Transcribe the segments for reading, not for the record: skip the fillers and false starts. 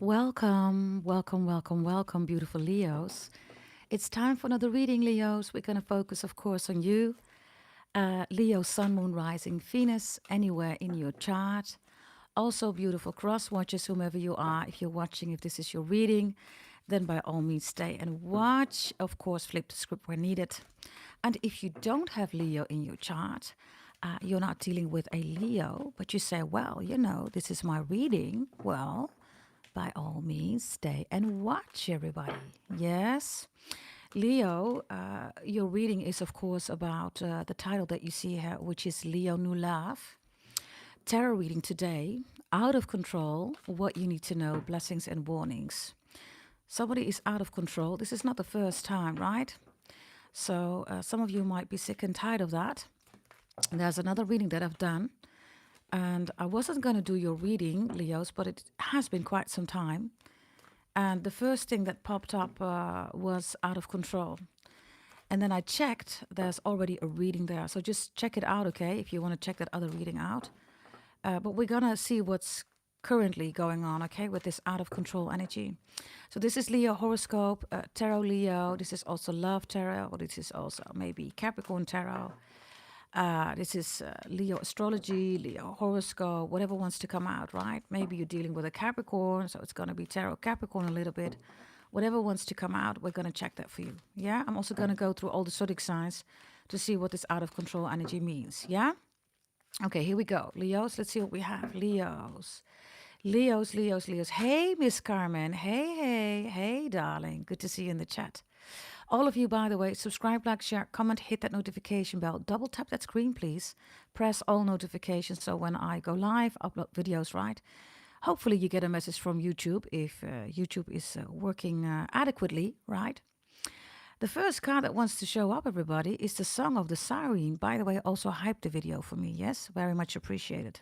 Welcome, beautiful Leos. It's time for another reading, Leos. We're going to focus, of course, on you. Leo, Sun, Moon, Rising, Venus, anywhere in your chart. Also, beautiful cross watchers, whomever you are. If you're watching, if this is your reading, then by all means stay and watch. Of course, flip the script where needed. And if you don't have Leo in your chart, you're not dealing with a Leo, but you say, well, this is my reading. Well, by all means, stay and watch, everybody. Yes. Leo, your reading is, of course, about the title that you see here, which is Leo New Love. Tarot reading today, out of control, what you need to know, blessings and warnings. Somebody is out of control. This is not the first time, right? So some of you might be sick and tired of that. And there's another reading that I've done. And I wasn't going to do your reading, Leos, but it has been quite some time. And the first thing that popped up was out of control. And then I checked, there's already a reading there. So just check it out, okay, if you want to check that other reading out. But we're going to see what's currently going on, okay, with this out of control energy. So this is Leo horoscope, Tarot Leo. This is also Love Tarot, or this is also maybe Capricorn Tarot. This is Leo astrology, Leo horoscope, whatever wants to come out, right? Maybe you're dealing with a Capricorn, so it's going to be Tarot Capricorn a little bit. Whatever wants to come out, we're going to check that for you. Yeah, I'm also going to go through all the zodiac signs to see what this out of control energy means. Yeah? Okay, here we go. Leos, let's see what we have. Leos. Hey, Miss Carmen. Hey, darling. Good to see you in the chat. All of you, by the way, subscribe, like, share, comment, hit that notification bell. Double tap that screen, please. Press all notifications so when I go live, upload videos, right? Hopefully you get a message from YouTube if YouTube is working adequately, right? The first card that wants to show up, everybody, is the Song of the Siren. By the way, also hyped the video for me. Yes, very much appreciated.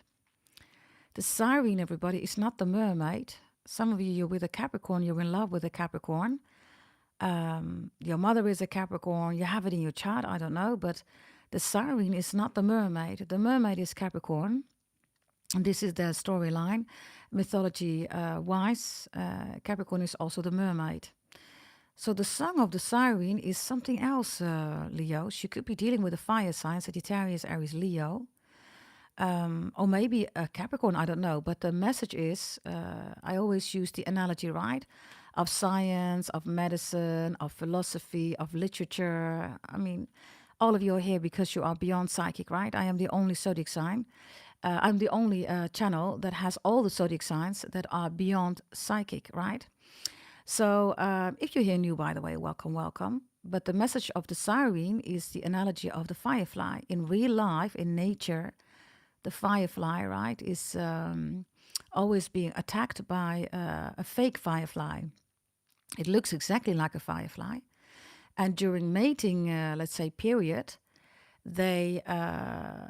The Siren, everybody, is not the mermaid. Some of you, you're with a Capricorn, you're in love with a Capricorn. Your mother is a Capricorn, you have it in your chart, I don't know, but the siren is not the mermaid. The mermaid is Capricorn, and this is their storyline. Mythology wise, Capricorn is also the mermaid. So the song of the siren is something else, Leo. You could be dealing with a fire sign, Sagittarius, Aries, Leo. Or maybe a Capricorn, I don't know. But the message is, I always use the analogy, right? Of science, of medicine, of philosophy, of literature. I mean, all of you are here because you are beyond psychic, right? I am the only zodiac sign. I'm the only channel that has all the zodiac signs that are beyond psychic, right? So if you're here new, by the way, welcome. But the message of the siren is the analogy of the firefly. In real life, in nature, the firefly, right, is always being attacked by a fake firefly. It looks exactly like a firefly. And during mating, let's say, period, they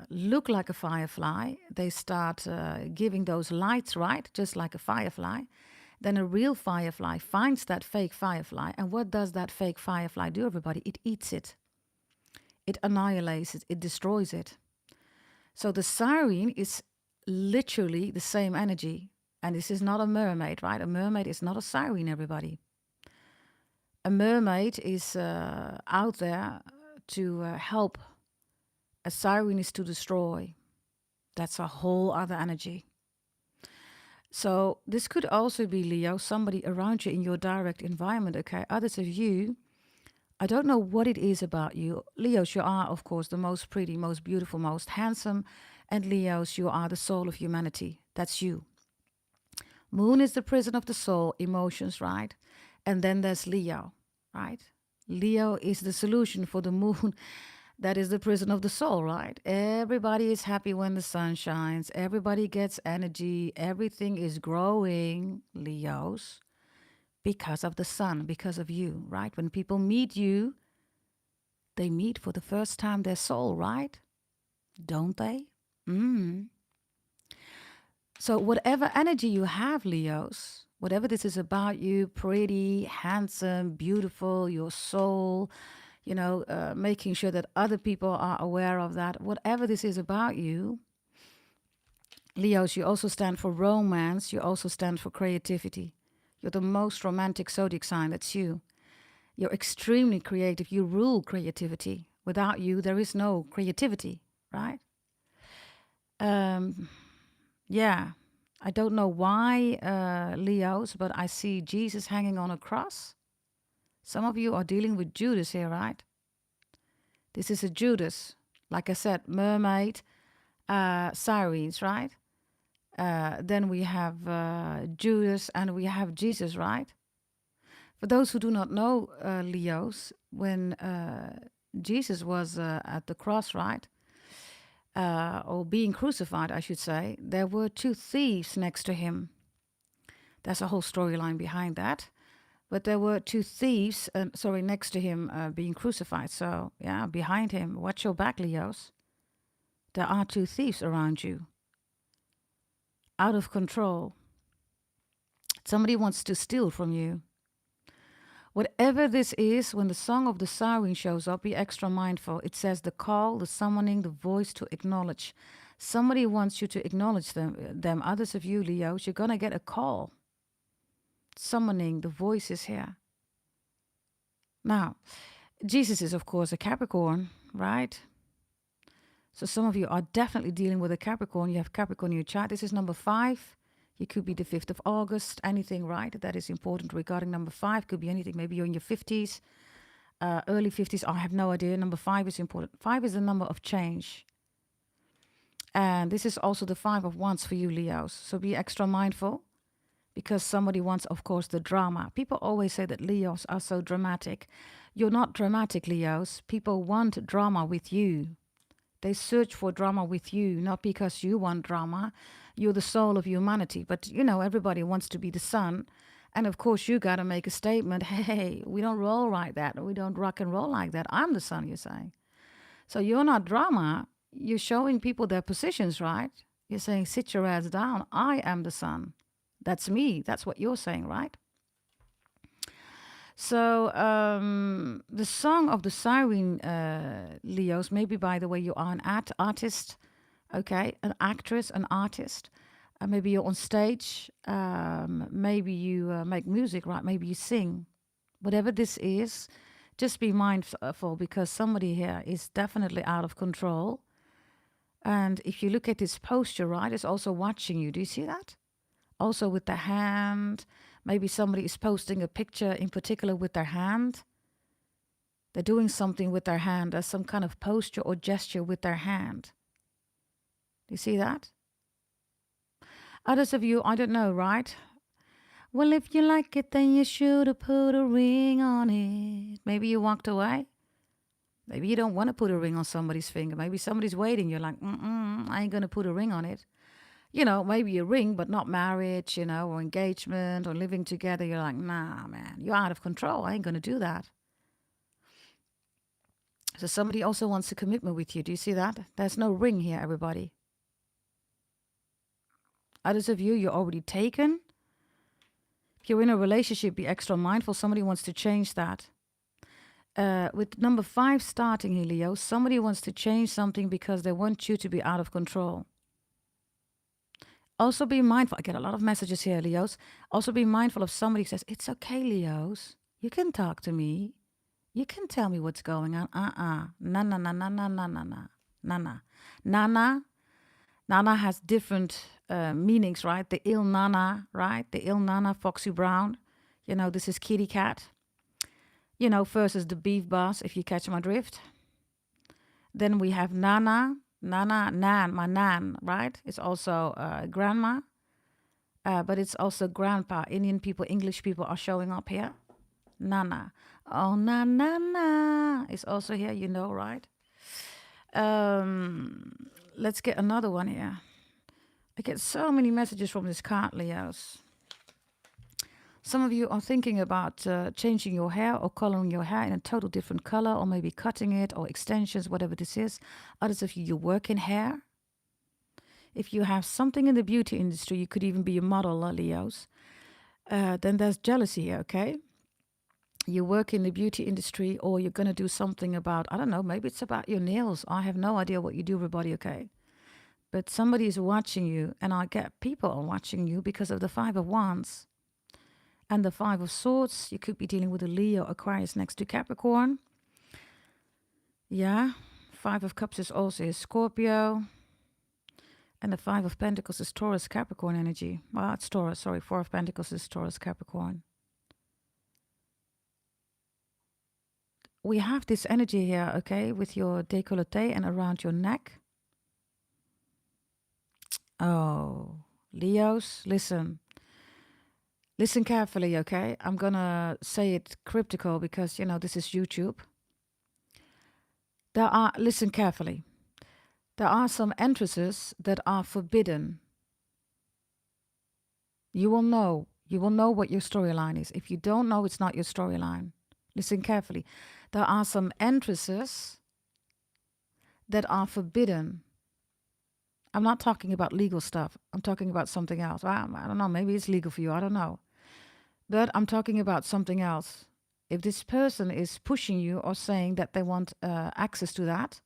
look like a firefly. They start giving those lights, right, just like a firefly. Then a real firefly finds that fake firefly. And what does that fake firefly do, everybody? It eats it. It annihilates it. It destroys it. So the siren is literally the same energy. And this is not a mermaid, right? A mermaid is not a siren, everybody. A mermaid is out there to help. A siren is to destroy. That's a whole other energy. So this could also be, Leo, somebody around you in your direct environment, okay? Others of you, I don't know what it is about you. Leos, you are, of course, the most pretty, most beautiful, most handsome. And Leos, you are the soul of humanity. That's you. Moon is the prison of the soul, emotions, right? And then there's Leo, right? Leo is the solution for the moon. That is the prison of the soul, right? Everybody is happy when the sun shines. Everybody gets energy. Everything is growing, Leos, because of the sun, because of you, right? When people meet you, they meet for the first time their soul, right? Don't they? So whatever energy you have, Leos, whatever this is about you, pretty, handsome, beautiful, your soul, making sure that other people are aware of that, whatever this is about you, Leos, you also stand for romance, you also stand for creativity, You're the most romantic zodiac sign. That's you. You're extremely creative. You rule creativity. Without you, there is no creativity, right? Um, yeah. I don't know why, Leos, but I see Jesus hanging on a cross. Some of you are dealing with Judas here, right? This is a Judas. Like I said, mermaid, sirens, right? Then we have Judas and we have Jesus, right? For those who do not know, Leos, when Jesus was at the cross, right? Or being crucified, I should say, there were two thieves next to him. There's a whole storyline behind that. But there were two thieves, next to him being crucified. So, yeah, behind him, watch your back, Leos. There are two thieves around you. Out of control. Somebody wants to steal from you. Whatever this is, when the song of the siren shows up, be extra mindful. It says the call, the summoning, the voice to acknowledge. Somebody wants you to acknowledge them. Others of you, Leos, you're going to get a call. Summoning, the voice is here. Now, Jesus is, of course, a Capricorn, right? So some of you are definitely dealing with a Capricorn. You have Capricorn in your chart. This is number 5. You could be the 5th of August, anything, right? That is important regarding number 5. Could be anything. Maybe you're in your 50s, early 50s. I have no idea. Number 5 is important. 5 is the number of change. And this is also the 5 of Wands for you, Leos. So be extra mindful because somebody wants, of course, the drama. People always say that Leos are so dramatic. You're not dramatic, Leos. People want drama with you. They search for drama with you, not because you want drama. You're the soul of humanity. But, you know, everybody wants to be the sun. And, of course, you got to make a statement. Hey, we don't roll like that. We don't rock and roll like that. I'm the sun, you're saying. So you're not drama. You're showing people their positions, right? You're saying, sit your ass down. I am the sun. That's me. That's what you're saying, right? So the song of the siren, Leos, maybe, by the way, you are an artist, okay, an actress, an artist. Maybe you're on stage. Maybe you make music, right? Maybe you sing. Whatever this is, just be mindful because somebody here is definitely out of control. And if you look at this posture, right, it's also watching you. Do you see that? Also with the hand. Maybe somebody is posting a picture in particular with their hand. They're doing something with their hand. There's some kind of posture or gesture with their hand. Do you see that? Others of you, I don't know, right? Well, if you like it, then you should have put a ring on it. Maybe you walked away. Maybe you don't want to put a ring on somebody's finger. Maybe somebody's waiting. You're like, I ain't going to put a ring on it. You know, maybe a ring, but not marriage, you know, or engagement or living together. You're like, nah, man, you're out of control. I ain't going to do that. So somebody also wants a commitment with you. Do you see that? There's no ring here, everybody. Others of you, you're already taken. If you're in a relationship, be extra mindful. Somebody wants to change that. With number 5 starting here, Leo, somebody wants to change something because they want you to be out of control. Also be mindful. I get a lot of messages here, Leos. Also be mindful of somebody who says, it's okay, Leos. You can talk to me. You can tell me what's going on. Na, na, na, na, na, na, na, na, na, na. Nana. Nana has different meanings, right? The ill Nana, right? The ill Nana, Foxy Brown. You know, this is kitty cat. You know, versus the beef boss, if you catch my drift. Then we have Nana. Nana, Nan, my Nan, right? It's also grandma, but it's also grandpa. Indian people, English people are showing up here. Nana. Oh, na, na, na is also here, you know, right? Let's get another one here. I get so many messages from this card, Leos. Some of you are thinking about changing your hair or coloring your hair in a total different color, or maybe cutting it or extensions, whatever this is. Others of you work in hair. If you have something in the beauty industry, you could even be a model, Leos. Then there's jealousy here, okay? You work in the beauty industry, or you're going to do something about, I don't know, maybe it's about your nails. I have no idea what you do, everybody, okay? But somebody is watching you, and I get people are watching you because of the 5 of Wands. And the Five of Swords, you could be dealing with a Leo, Aquarius next to Capricorn. Yeah. Five of Cups is also a Scorpio. And the Five of Pentacles is Taurus, Capricorn energy. Well, it's Taurus, sorry. Four of Pentacles is Taurus, Capricorn. We have this energy here, okay, with your décolleté and around your neck. Oh, Leos, listen. Listen carefully, okay? I'm gonna say it cryptical because, you know, this is YouTube. Listen carefully. There are some entrances that are forbidden. You will know what your storyline is. If you don't know, it's not your storyline. Listen carefully. There are some entrances that are forbidden. I'm not talking about legal stuff. I'm talking about something else. I don't know. Maybe it's legal for you. I don't know. But I'm talking about something else. If this person is pushing you or saying that they want access to that,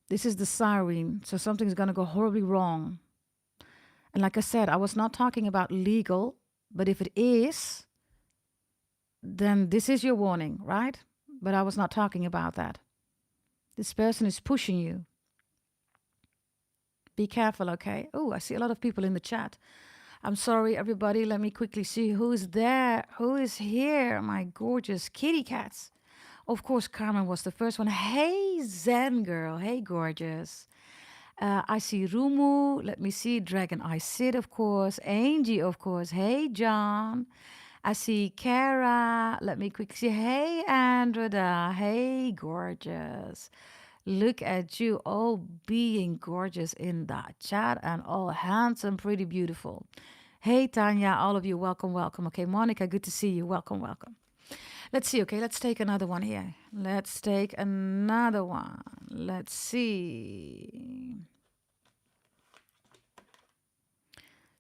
this is the siren. So something's going to go horribly wrong. And like I said, I was not talking about legal. But if it is, then this is your warning, right? But I was not talking about that. This person is pushing you. Be careful, okay? Oh, I see a lot of people in the chat. I'm sorry, everybody. Let me quickly see who's there. Who is here? My gorgeous kitty cats. Of course, Carmen was the first one. Hey, Zen girl. Hey, gorgeous. I see Rumu. Let me see. Dragon I Sid, of course. Angie, of course. Hey, John. I see Kara. Let me quickly see. Hey, Andreda. Hey, gorgeous. Look at you all being gorgeous in that chat and all handsome, pretty beautiful. Hey, Tanya, all of you, welcome, welcome. Okay, Monica, good to see you. Welcome, welcome. Let's see, okay, let's take another one here. Let's take another one. Let's see.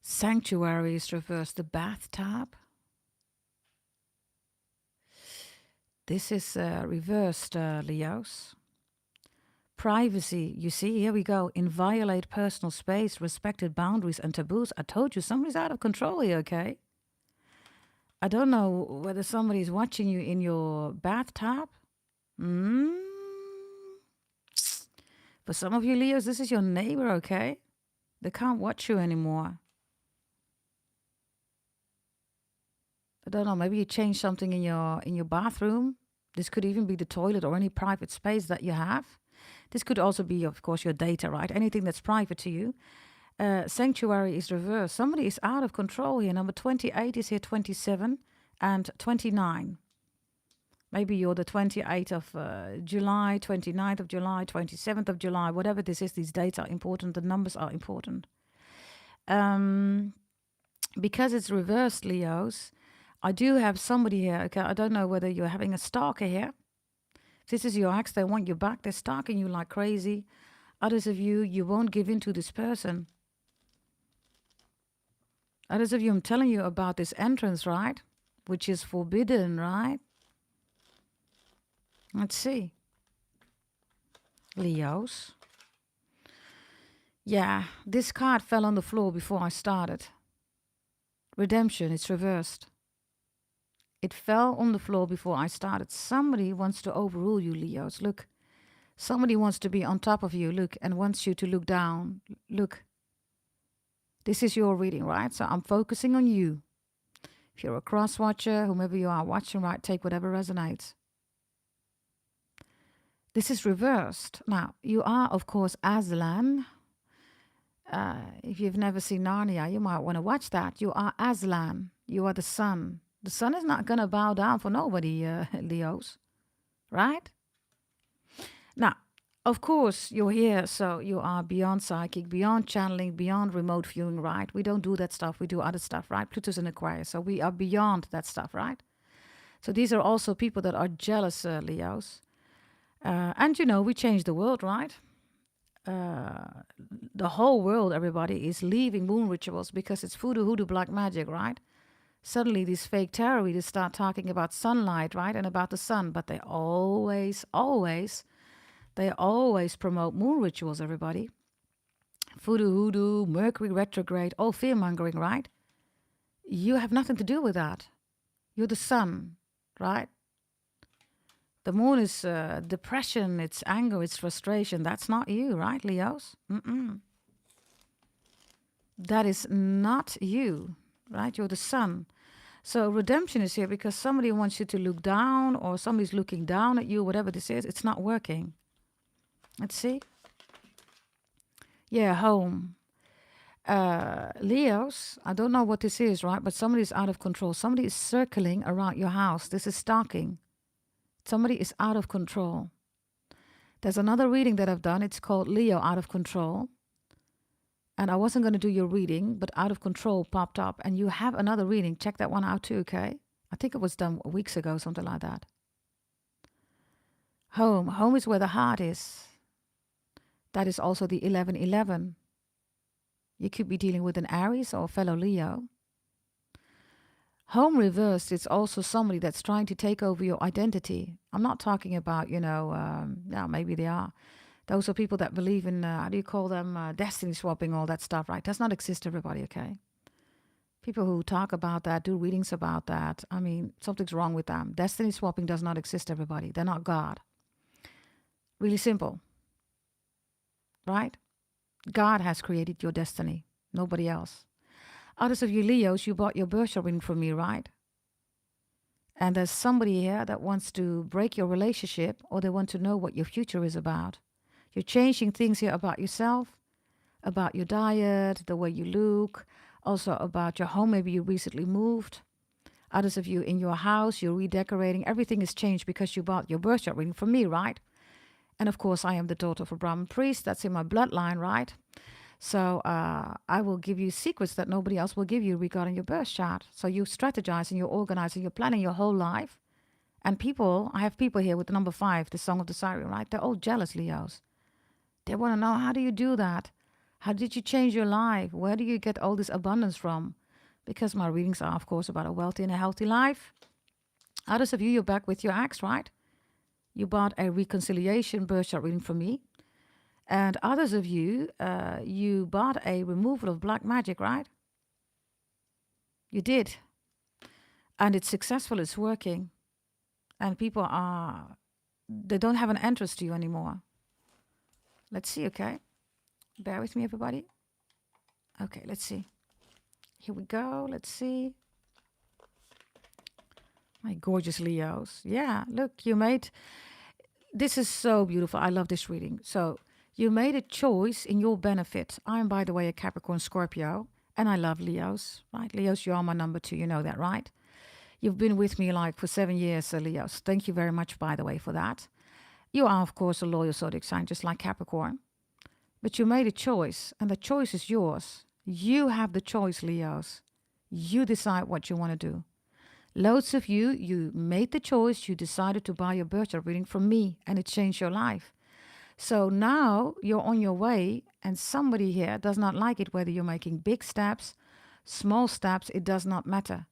Sanctuary is reversed, the bathtub. This is reversed, Leos. Privacy, you see, here we go. Inviolate personal space, respected boundaries and taboos. I told you, somebody's out of control here, okay? I don't know whether somebody's watching you in your bathtub. For some of you Leos, this is your neighbor, okay? They can't watch you anymore. I don't know, maybe you changed something in your bathroom. This could even be the toilet or any private space that you have. This could also be, of course, your data, right? Anything that's private to you. Sanctuary is reversed. Somebody is out of control here. Number 28 is here, 27 and 29. Maybe you're the 28th of July, 29th of July, 27th of July, whatever this is. These dates are important. The numbers are important. Because it's reversed, Leos, I do have somebody here. Okay, I don't know whether you're having a stalker here. This is your ex, they want you back, they're stalking you like crazy. Others of you, you won't give in to this person. Others of you, I'm telling you about this entrance, right? Which is forbidden, right? Let's see. Leos. Yeah, this card fell on the floor before I started. Redemption, it's reversed. It fell on the floor before I started. Somebody wants to overrule you, Leos. Look. Somebody wants to be on top of you, look, and wants you to look down. Look. This is your reading, right? So I'm focusing on you. If you're a cross watcher, whomever you are watching, right, take whatever resonates. This is reversed. Now, you are, of course, Aslan. If you've never seen Narnia, you might want to watch that. You are Aslan. You are the sun. The sun is not going to bow down for nobody, Leos. Right? Now, of course, you're here, so you are beyond psychic, beyond channeling, beyond remote viewing, right? We don't do that stuff. We do other stuff, right? Pluto's in Aquarius, so we are beyond that stuff, right? So these are also people that are jealous, Leos. And, you know, we change the world, right? The whole world, everybody, is leaving moon rituals because it's voodoo, hoodoo, black magic, right? Suddenly these fake tarot readers start talking about sunlight, right? And about the sun, but they always promote moon rituals, everybody. Voodoo, hoodoo, Mercury retrograde, all fear-mongering, right? You have nothing to do with that. You're the sun, right? The moon is depression, it's anger, it's frustration. That's not you, right, Leos? Mm-mm. That is not you, right? You're the sun. So redemption is here because somebody wants you to look down or somebody's looking down at you, whatever this is. It's not working. Let's see. Yeah, home. Leos, I don't know what this is, right? But somebody is out of control. Somebody is circling around your house. This is stalking. Somebody is out of control. There's another reading that I've done. It's called Leo Out of Control. And I wasn't going to do your reading, but Out of Control popped up. And you have another reading. Check that one out too, okay? I think it was done weeks ago, something like that. Home. Home is where the heart is. That is also the 1111. You could be dealing with an Aries or a fellow Leo. Home reversed, it's also somebody that's trying to take over your identity. I'm not talking about, yeah, maybe they are. Those are people that believe in, how do you call them, destiny swapping, all that stuff, right? Does not exist, everybody, okay? People who talk about that, do readings about that, I mean, something's wrong with them. Destiny swapping does not exist, everybody. They're not God. Really simple, right? God has created your destiny, nobody else. Others of you Leos, you bought your birth chart reading from me, right? And there's somebody here that wants to break your relationship or they want to know what your future is about. You're changing things here about yourself, about your diet, the way you look, also about your home. Maybe you recently moved. Others of you in your house, you're redecorating. Everything is changed because you bought your birth chart reading from me, right? And of course, I am the daughter of a Brahmin priest. That's in my bloodline, right? So I will give you secrets that nobody else will give you regarding your birth chart. So you strategize and you're organizing, you're planning your whole life. And people, I have people here with the number 5, the Song of the Siren, right? They're all jealous, Leos. They want to know, how do you do that? How did you change your life? Where do you get all this abundance from? Because my readings are, of course, about a wealthy and a healthy life. Others of you, you're back with your ex, right? You bought a reconciliation birth chart reading from me. And others of you, you bought a removal of black magic, right? You did. And it's successful, it's working. And people they don't have an interest to you anymore. Let's see, okay? Bear with me, everybody. Okay, let's see. Here we go, let's see. My gorgeous Leos. Yeah, look, this is so beautiful. I love this reading. So, you made a choice in your benefit. I'm, by the way, a Capricorn Scorpio, and I love Leos, right? Leos, you are my number 2. You know that, right? You've been with me like for 7 years, Leos. Thank you very much, by the way, for that. You are, of course, a loyal zodiac sign, just like Capricorn. But you made a choice, and the choice is yours. You have the choice, Leos. You decide what you want to do. Loads of you, you made the choice. You decided to buy your birth chart reading from me, and it changed your life. So now you're on your way, and somebody here does not like it, whether you're making big steps, small steps, it does not matter.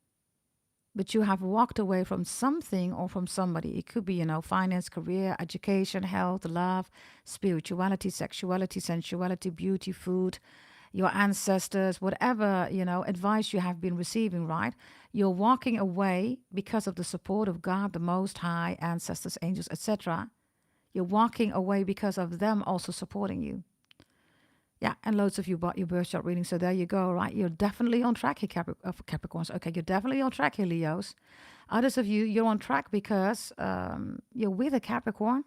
But you have walked away from something or from somebody. It could be, finance, career, education, health, love, spirituality, sexuality, sensuality, beauty, food, your ancestors, whatever, advice you have been receiving, right? You're walking away because of the support of God, the Most High, ancestors, angels, etc. You're walking away because of them also supporting you. Yeah, and loads of you bought your birth chart reading, so there you go, right? You're definitely on track here, Capricorns. Okay, you're definitely on track here, Leos. Others of you, you're on track because you're with a Capricorn.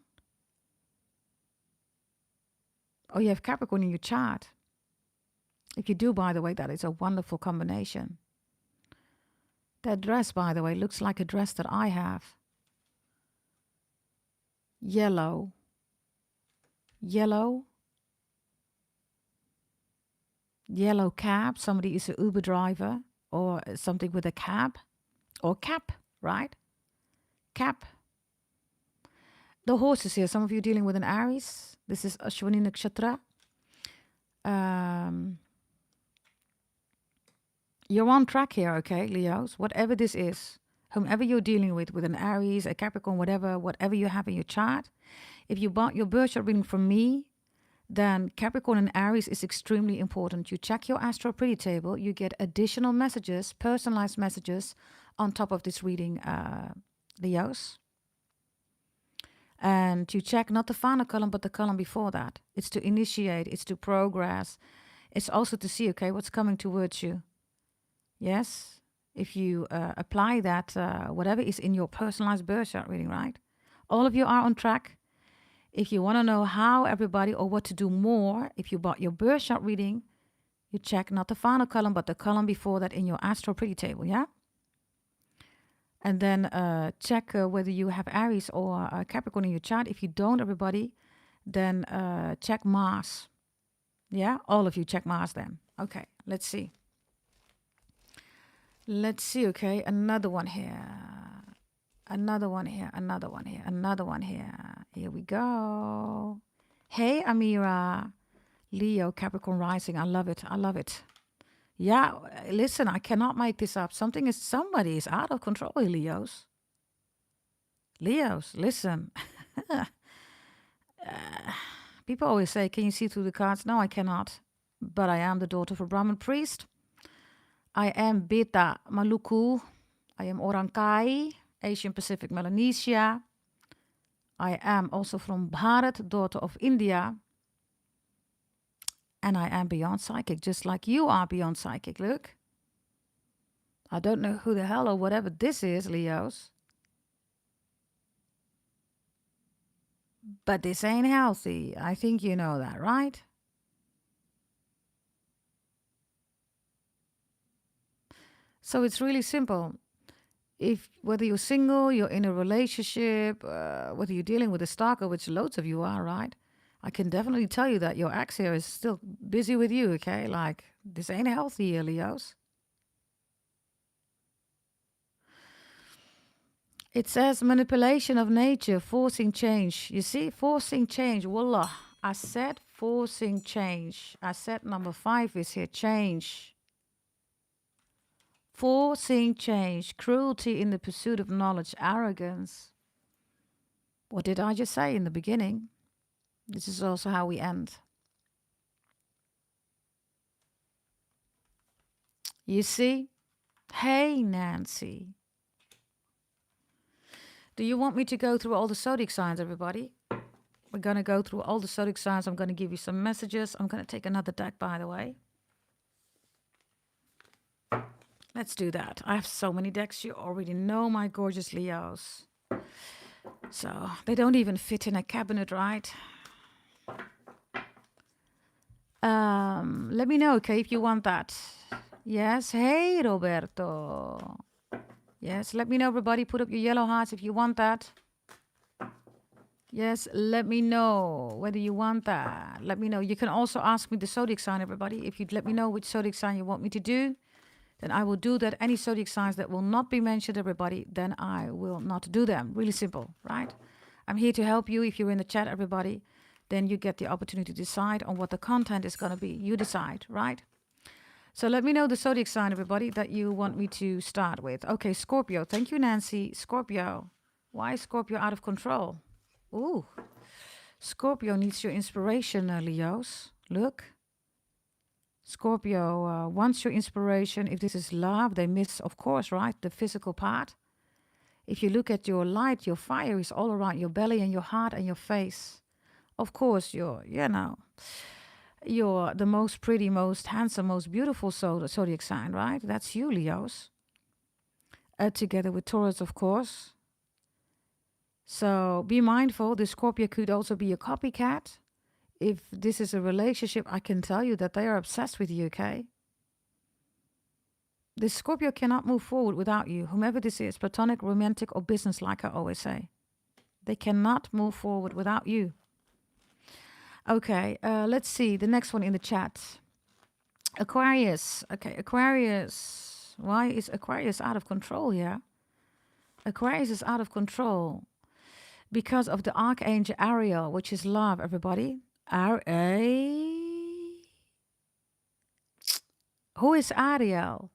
Or you have Capricorn in your chart. If you do, by the way, that is a wonderful combination. That dress, by the way, looks like a dress that I have. Yellow. Yellow cab. Somebody is an Uber driver or something with a cab or cap, right? Cap. The horses here. Some of you dealing with an Aries. This is Ashwini Nakshatra. You're on track here, okay, Leos? Whatever this is, whomever you're dealing with an Aries, a Capricorn, whatever you have in your chart. If you bought your birth chart reading from me, then Capricorn and Aries is extremely important. You check your astro pretty table, you get additional messages, personalized messages on top of this reading, Leos. And you check not the final column, but the column before that. It's to initiate, it's to progress. It's also to see, okay, what's coming towards you. Yes, if you apply that, whatever is in your personalized birth chart reading, right? All of you are on track. If you want to know how everybody or what to do more, if you bought your birth chart reading, you check not the final column, but the column before that in your astro pretty table, yeah? And then check whether you have Aries or Capricorn in your chart. If you don't, everybody, then check Mars. Yeah, all of you check Mars then. Okay, let's see. Let's see, okay, another one here. Another one here, another one here, another one here. Here we go. Hey, Amira. Leo, Capricorn rising. I love it. I love it. Yeah, listen, I cannot make this up. Somebody is out of control, Leos. Leos, listen. People always say, can you see through the cards? No, I cannot. But I am the daughter of a Brahmin priest. I am Beta Maluku. I am Orang Kai, Asian Pacific Melanesia. I am also from Bharat, daughter of India. And I am beyond psychic, just like you are beyond psychic. Look. I don't know who the hell or whatever this is, Leos. But this ain't healthy. I think you know that, right? So it's really simple. If whether you're single, you're in a relationship, whether you're dealing with a stalker, which loads of you are, right? I can definitely tell you that your ex here is still busy with you, okay? Like, this ain't healthy here, Leos. It says manipulation of nature, forcing change. You see, forcing change. Wallah, I said forcing change. I said number 5 is here, change. Forcing change, cruelty in the pursuit of knowledge, arrogance. What did I just say in the beginning? This is also how we end. You see? Hey, Nancy. Do you want me to go through all the zodiac signs, everybody? We're going to go through all the zodiac signs. I'm going to give you some messages. I'm going to take another deck, by the way. Let's do that. I have so many decks. You already know my gorgeous Leos. So they don't even fit in a cabinet, right? Let me know, okay, if you want that. Yes. Hey, Roberto. Yes, let me know, everybody. Put up your yellow hearts if you want that. Yes, let me know whether you want that. Let me know. You can also ask me the zodiac sign, everybody. If you'd let me know which zodiac sign you want me to do, then I will do that. Any zodiac signs that will not be mentioned, everybody, then I will not do them. Really simple, right? I'm here to help you. If you're in the chat, everybody, then you get the opportunity to decide on what the content is going to be. You decide, right? So let me know the zodiac sign, everybody, that you want me to start with. Okay, Scorpio. Thank you, Nancy. Scorpio. Why is Scorpio out of control? Ooh. Scorpio needs your inspiration, Leos. Look. Scorpio wants your inspiration. If this is love, they miss, of course, right, the physical part. If you look at your light, your fire is all around your belly and your heart and your face. Of course, you're the most pretty, most handsome, most beautiful zodiac sign, right? That's you, Leos. Together with Taurus, of course. So be mindful. The Scorpio could also be a copycat. If this is a relationship, I can tell you that they are obsessed with you, okay? The Scorpio cannot move forward without you, whomever this is, platonic, romantic, or business, like I always say. They cannot move forward without you. Okay, let's see the next one in the chat. Aquarius. Okay, Aquarius. Why is Aquarius out of control here? Aquarius is out of control because of the Archangel Ariel, which is love, everybody. Who is Ariel?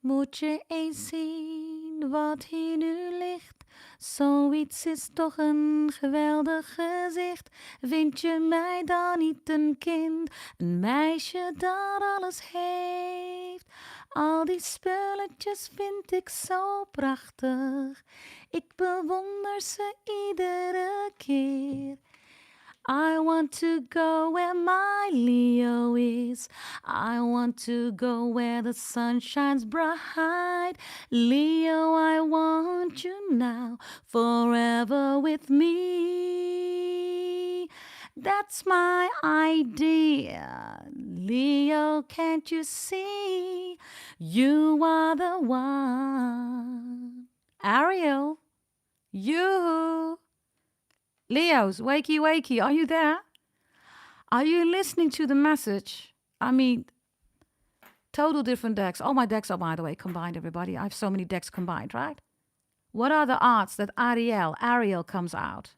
Moet je eens zien zien wat hier nu ligt. Zoiets is toch een geweldig gezicht. Vind je mij dan niet een kind? Een meisje dat alles heeft. Al die spulletjes vind ik zo prachtig. Ik bewonder ze iedere keer. I want to go where my Leo is. I want to go where the sun shines bright. Leo, I want you now, forever with me. That's my idea. Leo, can't you see? You are the one. Ariel, you. Leos, wakey, wakey, are you there? Are you listening to the message? I mean, total different decks. All my decks are, by the way, combined, everybody. I have so many decks combined, right? What are the odds that Ariel comes out?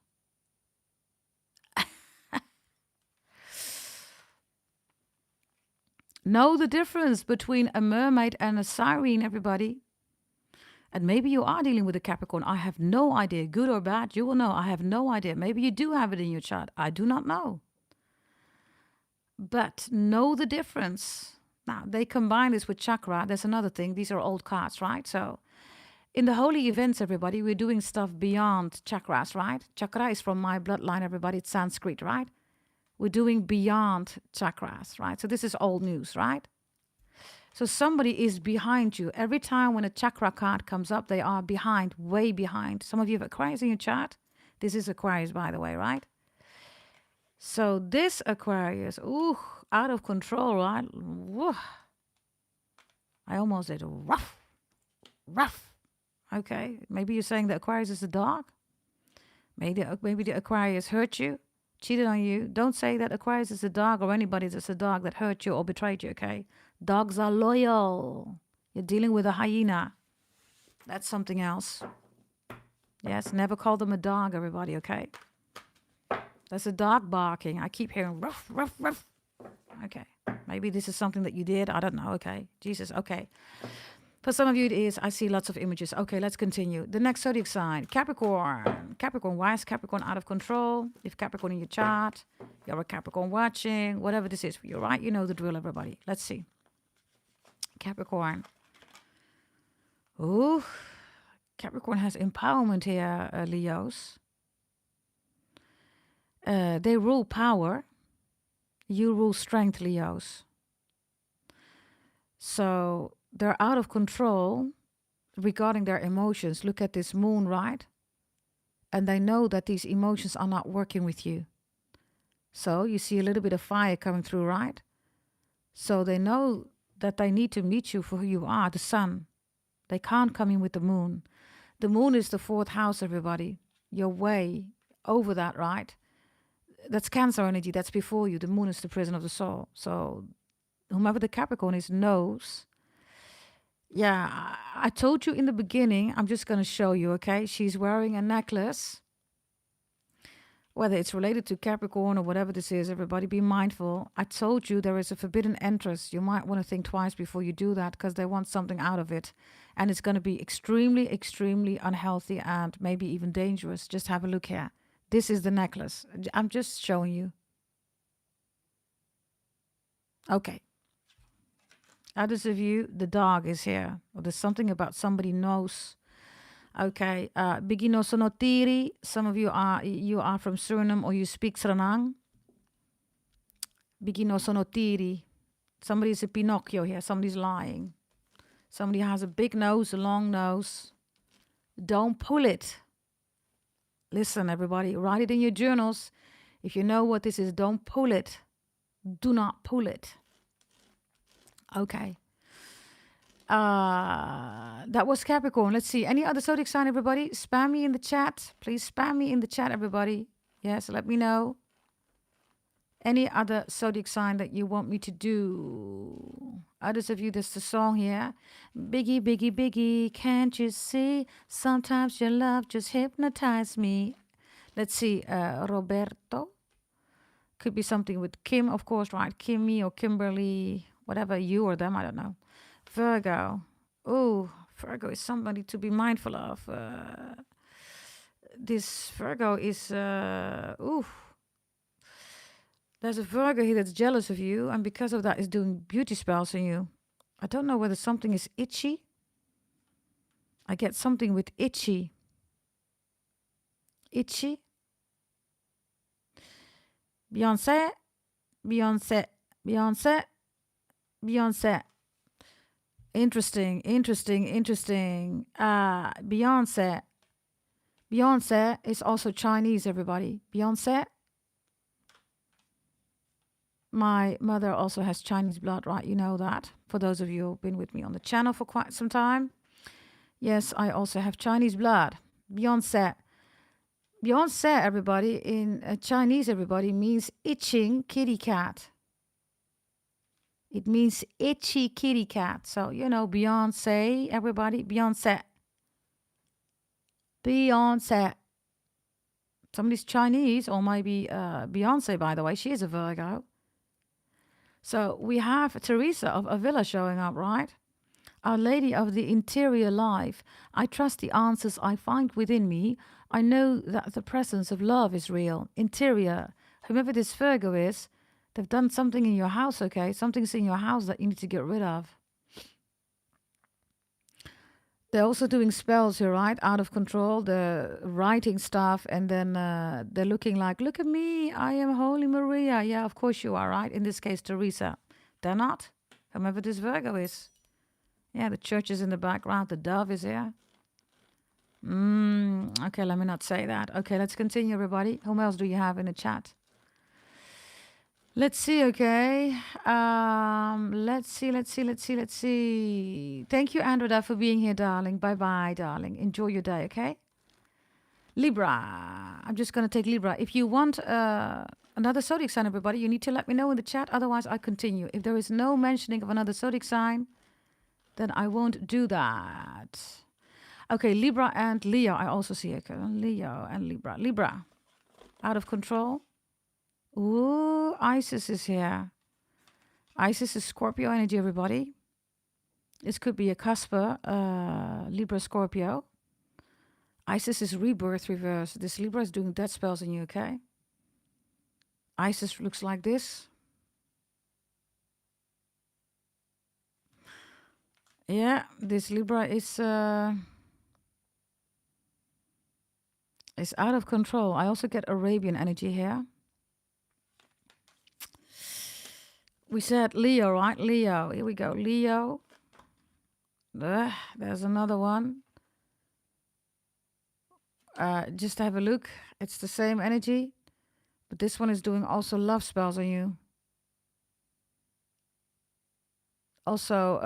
Know the difference between a mermaid and a siren, everybody. And maybe you are dealing with a Capricorn. I have no idea, good or bad. You will know. I have no idea. Maybe you do have it in your chart. I do not know. But know the difference. Now, they combine this with chakra. There's another thing. These are old cards, right? So in the holy events, everybody, we're doing stuff beyond chakras, right? Chakra is from my bloodline, everybody. It's Sanskrit, right? We're doing beyond chakras, right? So this is old news, right? So somebody is behind you. Every time when a chakra card comes up, they are behind, way behind. Some of you have Aquarius in your chart. This is Aquarius, by the way, right? So this Aquarius, ooh, out of control, right? Woo. I almost did rough. Okay, maybe you're saying that Aquarius is a dog. Maybe the Aquarius hurt you, cheated on you. Don't say that Aquarius is a dog or anybody that's a dog that hurt you or betrayed you, okay? Dogs are loyal. You're dealing with a hyena. That's something else. Yes, never call them a dog, everybody, okay? That's a dog barking. I keep hearing ruff. Okay, maybe this is something that you did. I don't know, okay? Jesus, okay. For some of you it is. I see lots of images. Okay, let's continue. The next zodiac sign, Capricorn. Capricorn, why is Capricorn out of control? If Capricorn in your chart, you're a Capricorn watching, whatever this is for you, right? You know the drill, everybody. Let's see. Capricorn. Ooh, Capricorn has empowerment here, Leos. They rule power. You rule strength, Leos. So they're out of control regarding their emotions. Look at this moon, right? And they know that these emotions are not working with you. So you see a little bit of fire coming through, right? So they know that they need to meet you for who you are, the sun. They can't come in with the moon. The moon is the fourth house, everybody. You're way over that, right? That's Cancer energy. That's before you. The moon is the prison of the soul. So whomever the Capricorn is knows. Yeah, I told you in the beginning. I'm just going to show you, okay? She's wearing a necklace. Whether it's related to Capricorn or whatever this is, everybody be mindful. I told you there is a forbidden entrance. You might want to think twice before you do that because they want something out of it. And it's going to be extremely, extremely unhealthy and maybe even dangerous. Just have a look here. This is the necklace. I'm just showing you. Okay. Others of you, the dog is here. Or there's something about somebody knows. Okay, Biggie no sonotiri. Some of you are from Suriname or you speak Sranang. Biggie no sonotiri. Somebody's a Pinocchio here. Somebody's lying. Somebody has a big nose, a long nose. Don't pull it. Listen, everybody, write it in your journals. If you know what this is, don't pull it. Do not pull it. Okay. That was Capricorn. Let's see. Any other zodiac sign, everybody? Spam me in the chat. Please spam me in the chat, everybody. Yes, let me know. Any other zodiac sign that you want me to do? Others of you, there's the song here. Biggie, biggie, biggie, can't you see? Sometimes your love just hypnotized me. Let's see. Roberto. Could be something with Kim, of course, right? Kimmy or Kimberly, whatever, you or them, I don't know. Virgo. Ooh, Virgo is somebody to be mindful of. This Virgo is, there's a Virgo here that's jealous of you, and because of that is doing beauty spells on you. I don't know whether something is itchy. I get something with itchy. Itchy. Beyonce, Beyonce, Beyonce, Beyonce. Interesting. Beyonce. Beyonce is also Chinese, everybody. Beyonce. My mother also has Chinese blood, right? You know that. For those of you who've been with me on the channel for quite some time. Yes, I also have Chinese blood. Beyonce. Beyonce, everybody, in Chinese, everybody, means itching kitty cat. It means itchy kitty cat. So, Beyonce, everybody, Beyonce. Beyonce. Somebody's Chinese, or maybe Beyonce, by the way. She is a Virgo. So we have Teresa of Avila showing up, right? Our Lady of the Interior Life. I trust the answers I find within me. I know that the presence of love is real. Interior. Whoever this Virgo is, they've done something in your house, okay? Something's in your house that you need to get rid of. They're also doing spells here, right? Out of control. They're writing stuff, and then they're looking like, look at me, I am Holy Maria. Yeah, of course you are, right? In this case, Teresa. They're not. Whomever this Virgo is. Yeah, the church is in the background. The dove is here. Okay, let me not say that. Okay, let's continue, everybody. Whom else do you have in the chat? Let's see, okay. Let's see. Thank you, Andrea, for being here, darling. Bye-bye, darling. Enjoy your day, okay? Libra. I'm just going to take Libra. If you want another zodiac sign, everybody, you need to let me know in the chat. Otherwise, I continue. If there is no mentioning of another zodiac sign, then I won't do that. Okay, Libra and Leo. I also see it. Leo and Libra. Libra. Out of control. Ooh, Isis is here. Isis is Scorpio energy, everybody. This could be a Casper, Libra, Scorpio. Isis is rebirth reverse. This Libra is doing death spells in you, okay? Isis looks like this. Yeah, this Libra is out of control. I also get Arabian energy here. We said Leo, right? Leo. Here we go. Leo. There's another one. Just have a look. It's the same energy. But this one is doing also love spells on you. Also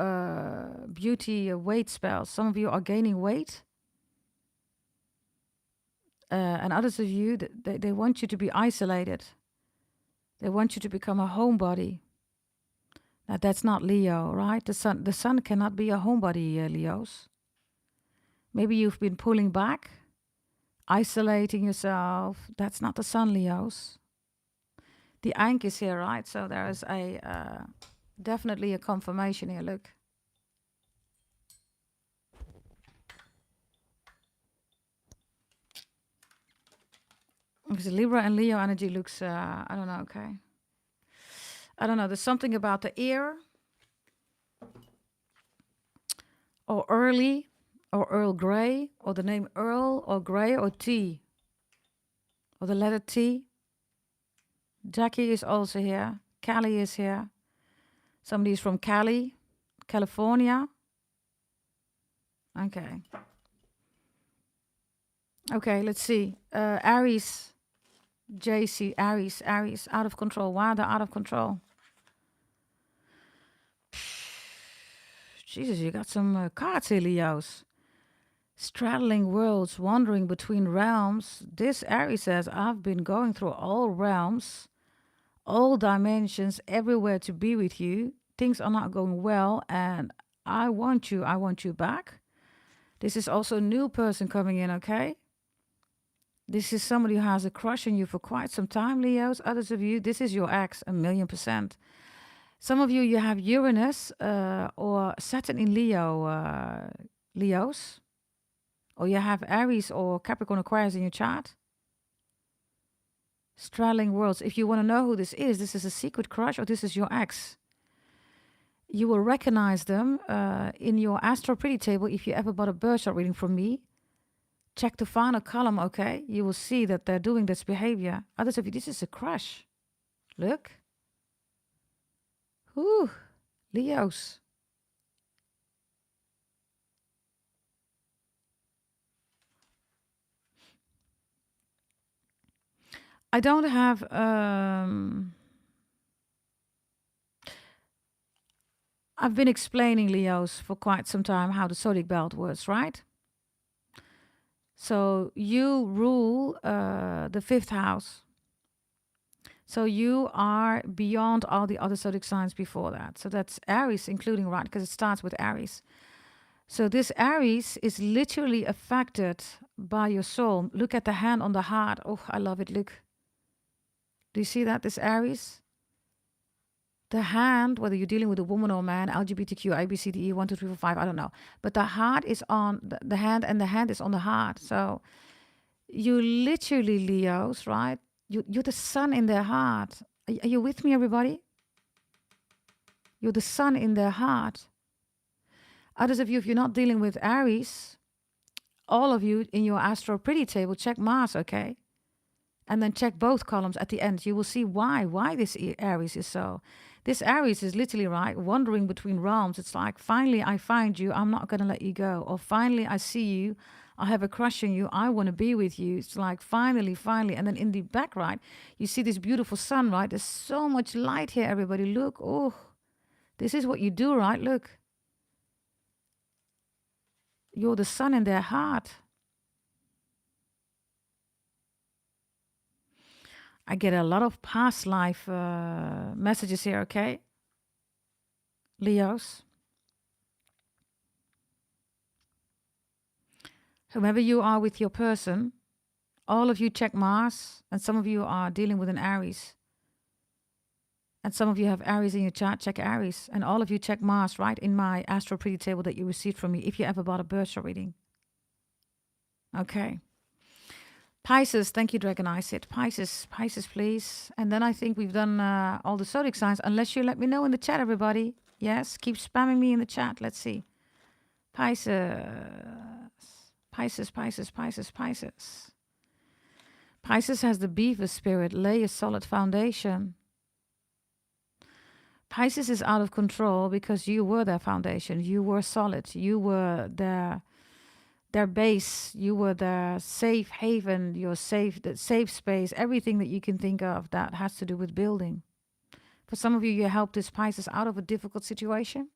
beauty weight spells. Some of you are gaining weight. And others of you, they want you to be isolated. They want you to become a homebody. Now, that's not Leo, right? The sun cannot be a homebody, Leos. Maybe you've been pulling back, isolating yourself. That's not the sun, Leos. The Ankh is here, right? So there is definitely a confirmation here. Look. Because Libra and Leo energy looks, I don't know, okay. I don't know, there's something about the ear. Or early, or Earl Grey, or the name Earl, or Grey, or T. Or the letter T. Jackie is also here. Callie is here. Somebody is from Cali, California. Okay. Okay, let's see. Aries. JC, Aries, out of control. Why are they out of control? Jesus, you got some cards here, Leos. Straddling worlds, wandering between realms. This Aries says, I've been going through all realms, all dimensions, everywhere to be with you. Things are not going well, and I want you back. This is also a new person coming in, okay? This is somebody who has a crush on you for quite some time, Leos. Others of you, this is your ex, 1,000,000%. Some of you, you have Uranus or Saturn in Leo Leos, or you have Aries or Capricorn Aquarius in your chart. Straddling worlds. If you want to know who this is a secret crush or this is your ex. You will recognize them in your astro pretty table. If you ever bought a birth chart reading from me, check the final column, okay? You will see that they're doing this behavior. Others of you, this is a crush. Look. Whew. Leos. I don't have... I've been explaining, Leos, for quite some time how the zodiac belt works, right? So you rule the 5th house. So you are beyond all the other zodiac signs before that. So that's Aries, including, right, because it starts with Aries. So this Aries is literally affected by your soul. Look at the hand on the heart. Oh, I love it. Look. Do you see that, this Aries? The hand, whether you're dealing with a woman or a man, LGBTQ, ABCDE, 1, 2, 3, 4, 5, I don't know. But the heart is on the hand, and the hand is on the heart. So you literally, Leos, right? You're the sun in their heart. Are you with me, everybody? You're the sun in their heart. Others of you, if you're not dealing with Aries, all of you in your astro pretty table, check Mars, okay? And then check both columns at the end. You will see why this Aries is so. This Aries is literally, right, wandering between realms. It's like, finally I find you, I'm not going to let you go. Or finally I see you, I have a crush on you, I want to be with you. It's like, finally. And then in the back, right, you see this beautiful sun, right? There's so much light here, everybody. Look, oh, this is what you do, right? Look. You're the sun in their heart. I get a lot of past life messages here, okay? Leos. Whomever you are with your person, all of you check Mars, and some of you are dealing with an Aries. And some of you have Aries in your chart, check Aries. And all of you check Mars, right, in my astro pretty table that you received from me, if you ever bought a birth chart reading. Okay. Pisces, thank you, Dragon I said. Pisces, please. And then I think we've done all the zodiac signs, unless you let me know in the chat, everybody. Yes, keep spamming me in the chat. Let's see. Pisces. Pisces. Pisces has the beaver spirit. Lay a solid foundation. Pisces is out of control because you were their foundation. You were solid. You were their base. You were their safe haven, your safe space, everything that you can think of that has to do with building. For some of you, you helped this Pisces out of a difficult situation.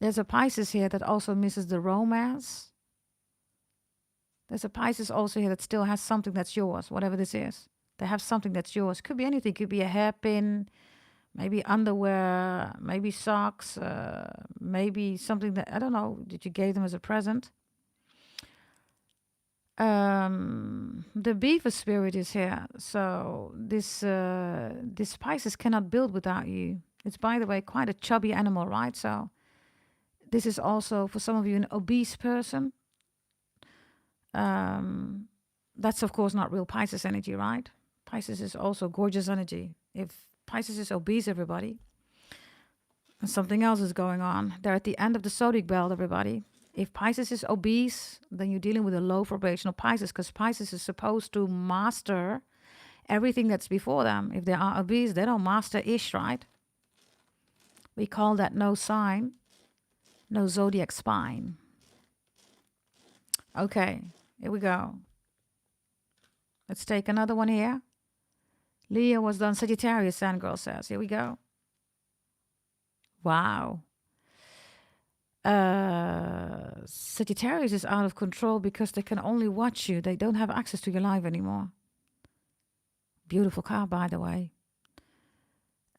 There's a Pisces here that also misses the romance. There's a Pisces also here that still has something that's yours, whatever this is. They have something that's yours. Could be anything. Could be a hairpin, maybe underwear, maybe socks, maybe something that, I don't know, that you gave them as a present. The beaver spirit is here. So this Pisces cannot build without you. It's, by the way, quite a chubby animal, right? So this is also, for some of you, an obese person. That's, of course, not real Pisces energy, right? Pisces is also gorgeous energy. If Pisces is obese, everybody, and something else is going on. They're at the end of the zodiac belt, everybody. If Pisces is obese, then you're dealing with a low vibrational Pisces, because Pisces is supposed to master everything that's before them. If they are obese, they don't master ish, right? We call that no sign, no zodiac spine. Okay, here we go. Let's take another one here. Leo was done. Sagittarius, Sandgirl says. Here we go. Wow. Sagittarius is out of control because they can only watch you. They don't have access to your life anymore. Beautiful card, by the way.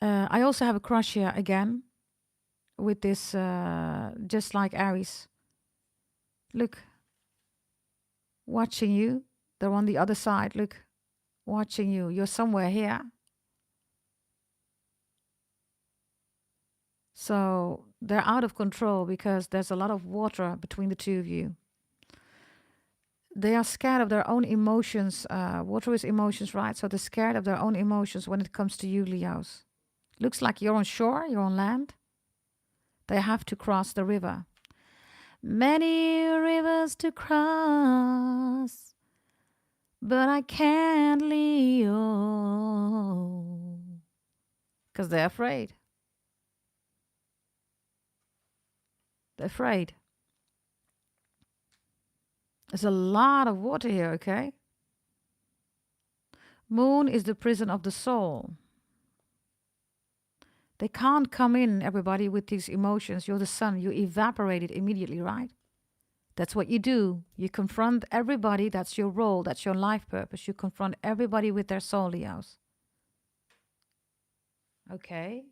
I also have a crush here again with this, just like Aries. Look. Watching you. They're on the other side. Look. Watching you. You're somewhere here. So they're out of control because there's a lot of water between the two of you. They are scared of their own emotions. Water is emotions, right? So they're scared of their own emotions when it comes to you, Leos. Looks like you're on shore, you're on land. They have to cross the river. Many rivers to cross, but I can't, Leo. Because they're afraid. They're afraid. There's a lot of water here, okay? Moon is the prison of the soul. They can't come in, everybody, with these emotions. You're the sun. You evaporate it immediately, right? That's what you do. You confront everybody. That's your role. That's your life purpose. You confront everybody with their soul, Leos. Okay.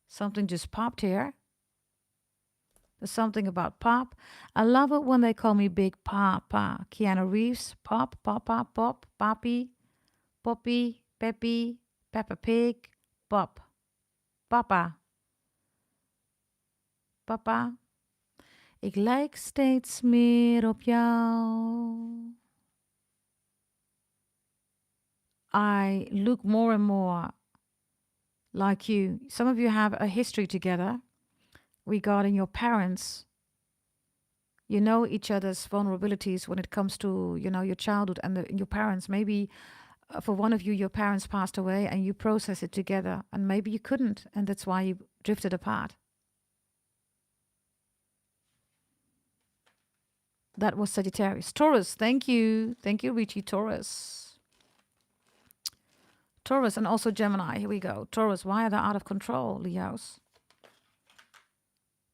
Something just popped here. There's something about pop. I love it when they call me Big Papa. Keanu Reeves, Pop, Papa, Pop, Papi, Poppy, Peppy, Peppa Pig, Pop, Papa, Papa. Ik lijk steeds meer op jou. I look more and more like you. Some of you have a history together regarding your parents. You know each other's vulnerabilities when it comes to, your childhood and your parents. Maybe for one of you, your parents passed away and you process it together, and maybe you couldn't, and that's why you drifted apart. That was Sagittarius. Taurus, thank you. Thank you, Richie. Taurus. Taurus and also Gemini. Here we go. Taurus, why are they out of control, Leos?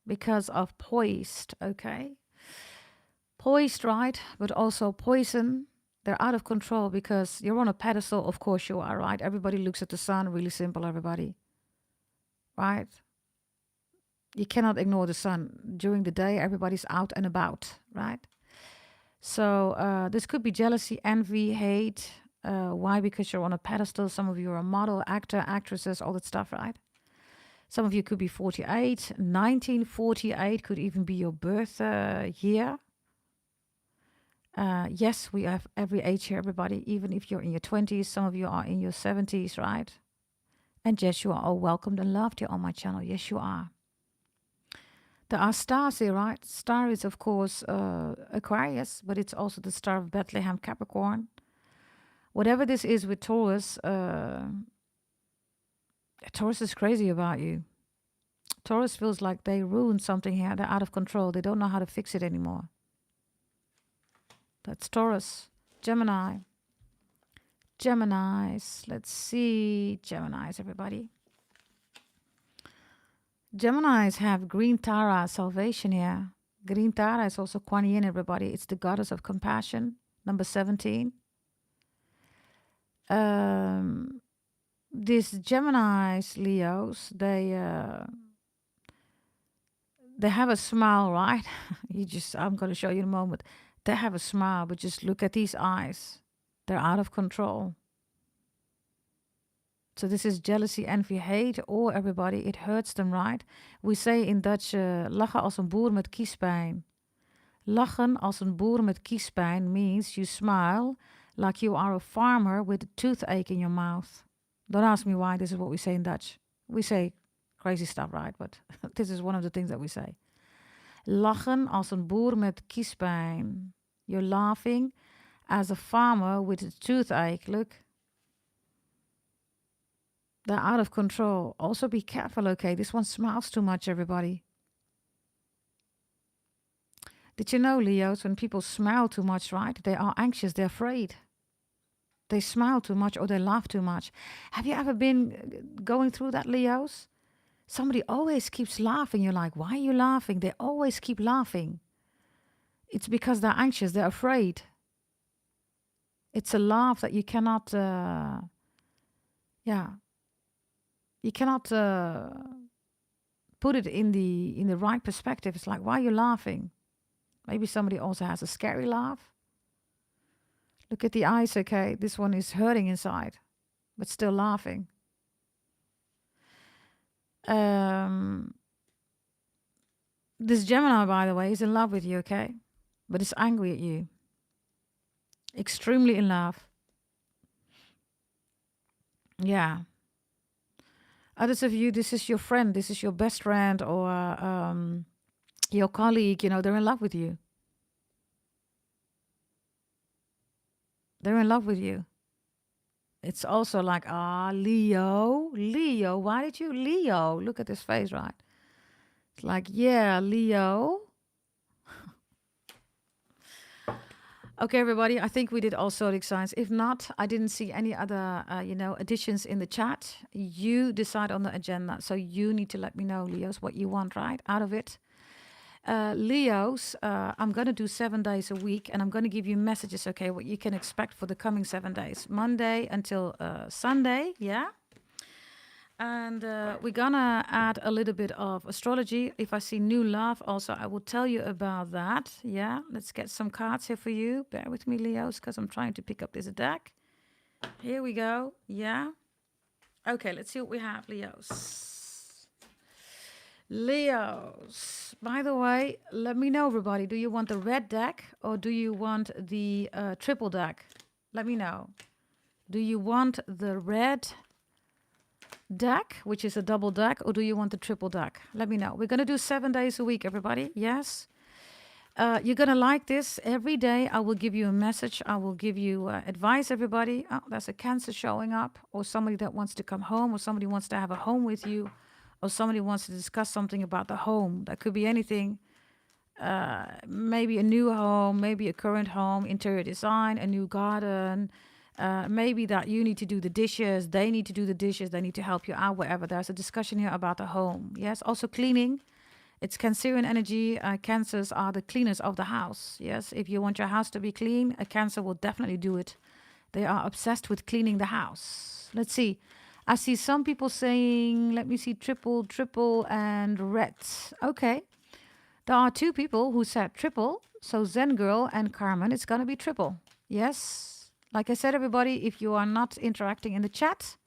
Because of poised, okay? Poised, right? But also poison. They're out of control because you're on a pedestal. Of course you are, right? Everybody looks at the sun. Really simple, everybody. Right? You cannot ignore the sun. During the day, everybody's out and about, right? So this could be jealousy, envy, hate. Why? Because you're on a pedestal. Some of you are a model, actor, actresses, all that stuff, right? Some of you could be 48. 1948 could even be your birth year. Yes, we have every age here, everybody. Even if you're in your 20s, some of you are in your 70s, right? And yes, you are all welcomed and loved here on my channel. Yes, you are. There are stars here, right? Star is, of course, Aquarius, but it's also the star of Bethlehem, Capricorn. Whatever this is with Taurus, Taurus is crazy about you. Taurus feels like they ruined something here. They're out of control. They don't know how to fix it anymore. That's Taurus. Gemini. Geminis. Let's see. Geminis, everybody. Geminis have Green Tara, salvation here. Green Tara is also Kuan Yin, everybody. It's the goddess of compassion, number 17. These Geminis, Leos, they have a smile, right? I'm going to show you in a moment. They have a smile, but just look at these eyes. They're out of control. So this is jealousy, envy, hate, or everybody, it hurts them, right? We say in Dutch, lachen als een boer met kiespijn. Lachen als een boer met kiespijn means you smile like you are a farmer with a toothache in your mouth. Don't ask me why this is what we say in Dutch. We say crazy stuff, right? But this is one of the things that we say. Lachen als een boer met kiespijn. You're laughing as a farmer with a toothache. Look. They're out of control. Also be careful, okay? This one smiles too much, everybody. Did you know, Leos, when people smile too much, right? They are anxious, they're afraid. They smile too much or they laugh too much. Have you ever been going through that, Leos? Somebody always keeps laughing. You're like, why are you laughing? They always keep laughing. It's because they're anxious, they're afraid. It's a laugh that you cannot, you cannot put it in the right perspective. It's like, why are you laughing? Maybe somebody also has a scary laugh. Look at the eyes, okay? This one is hurting inside, but still laughing. Um, this Gemini, by the way, is in love with you, okay? But it's angry at you. Extremely in love. Yeah. Others of you, this is your friend, this is your best friend or your colleague, they're in love with you. They're in love with you. It's also like, Leo, why did you, Leo? Look at his face, right? It's like, yeah, Leo. Okay, everybody, I think we did all zodiac signs. If not, I didn't see any other, additions in the chat. You decide on the agenda. So you need to let me know, Leos, what you want, right, out of it. Leos, I'm going to do 7 days a week, and I'm going to give you messages, okay, what you can expect for the coming 7 days. Monday until Sunday, yeah? And we're gonna add a little bit of astrology. If I see new love, also I will tell you about that. Yeah, let's get some cards here for you. Bear with me, Leos, because I'm trying to pick up this deck. Here we go. Yeah. Okay, let's see what we have, Leos. Leos. By the way, let me know, everybody. Do you want the red deck or do you want the triple deck? Let me know. Do you want the red deck, which is a double deck, or do you want the triple deck? Let me know. We're going to do 7 days a week, everybody. Yes. You're going to like this. Every day I will give you a message. I will give you advice, everybody. Oh, there's a Cancer showing up, or somebody that wants to come home, or somebody wants to have a home with you, or somebody wants to discuss something about the home. That could be anything. Maybe a new home, maybe a current home, interior design, a new garden. Maybe that you need to do the dishes, they need to do the dishes, they need to help you out, wherever. There's a discussion here about the home. Yes, also cleaning. It's Cancerian energy. Cancers are the cleaners of the house. Yes, if you want your house to be clean, a Cancer will definitely do it. They are obsessed with cleaning the house. Let's see. I see some people saying, let me see, triple, and red. Okay. There are 2 people who said triple. So Zen Girl and Carmen, it's going to be triple. Yes. Like I said, everybody, if you are not interacting in the chat,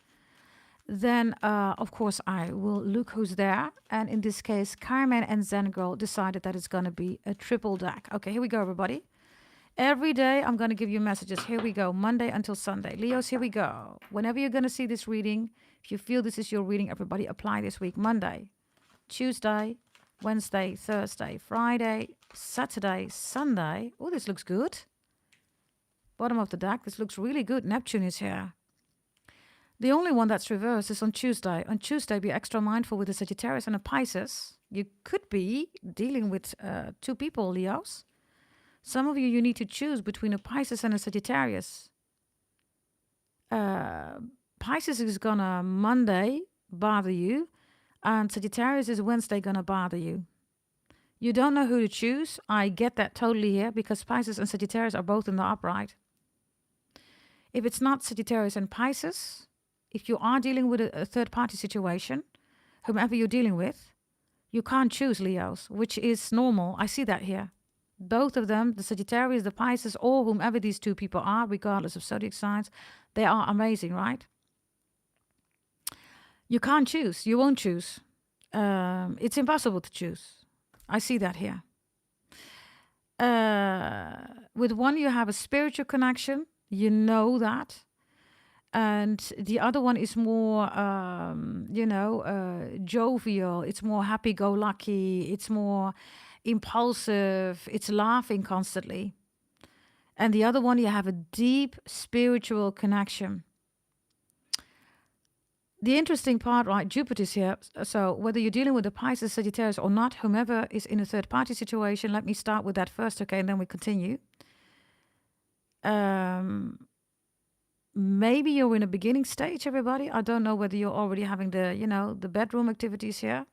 then of course I will look who's there. And in this case, Carmen and Zen Girl decided that it's going to be a triple deck. Okay, here we go, everybody. Every day I'm going to give you messages. Here we go, Monday until Sunday. Leos, here we go. Whenever you're going to see this reading, if you feel this is your reading, everybody apply this week. Monday, Tuesday, Wednesday, Thursday, Friday, Saturday, Sunday. Oh, this looks good. Bottom of the deck, this looks really good. Neptune is here. The only one that's reversed is on Tuesday. On Tuesday, be extra mindful with the Sagittarius and a Pisces. You could be dealing with 2 people, Leos. Some of you need to choose between a Pisces and a Sagittarius. Pisces is gonna Monday bother you, and Sagittarius is Wednesday gonna bother you. You don't know who to choose. I get that totally here, because Pisces and Sagittarius are both in the upright. If it's not Sagittarius and Pisces, if you are dealing with a third-party situation, whomever you're dealing with, you can't choose, Leos, which is normal. I see that here. Both of them, the Sagittarius, the Pisces, or whomever these 2 people are, regardless of zodiac signs, they are amazing, right? You can't choose. You won't choose. It's impossible to choose. I see that here. With one, you have a spiritual connection. You know that. And the other one is more, jovial. It's more happy-go-lucky. It's more impulsive. It's laughing constantly. And the other one, you have a deep spiritual connection. The interesting part, right, Jupiter's here. So whether you're dealing with the Pisces, Sagittarius or not, whomever is in a third-party situation, let me start with that first, okay, and then we continue. Maybe you're in a beginning stage, everybody. I don't know whether you're already having the bedroom activities here.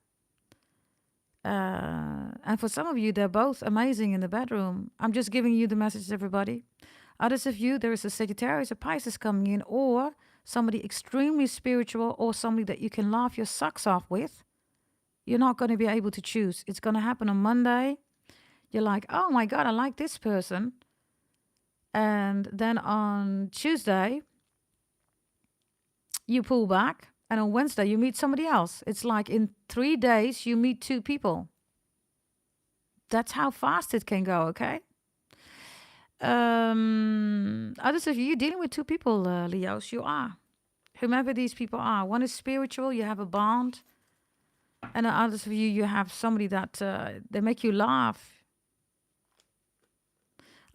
And for some of you, they're both amazing in the bedroom. I'm just giving you the message, everybody. Others of you, there is a Sagittarius, a Pisces coming in, or somebody extremely spiritual, or somebody that you can laugh your socks off with. You're not going to be able to choose. It's going to happen on Monday. You're like, oh my God, I like this person. And then on Tuesday, you pull back And on Wednesday, you meet somebody else. It's like in 3 days, you meet 2 people. That's how fast it can go, okay? Others of you dealing with 2 people, Leos, you are. Whomever these people are. One is spiritual, you have a bond. And others of you, you have somebody that they make you laugh.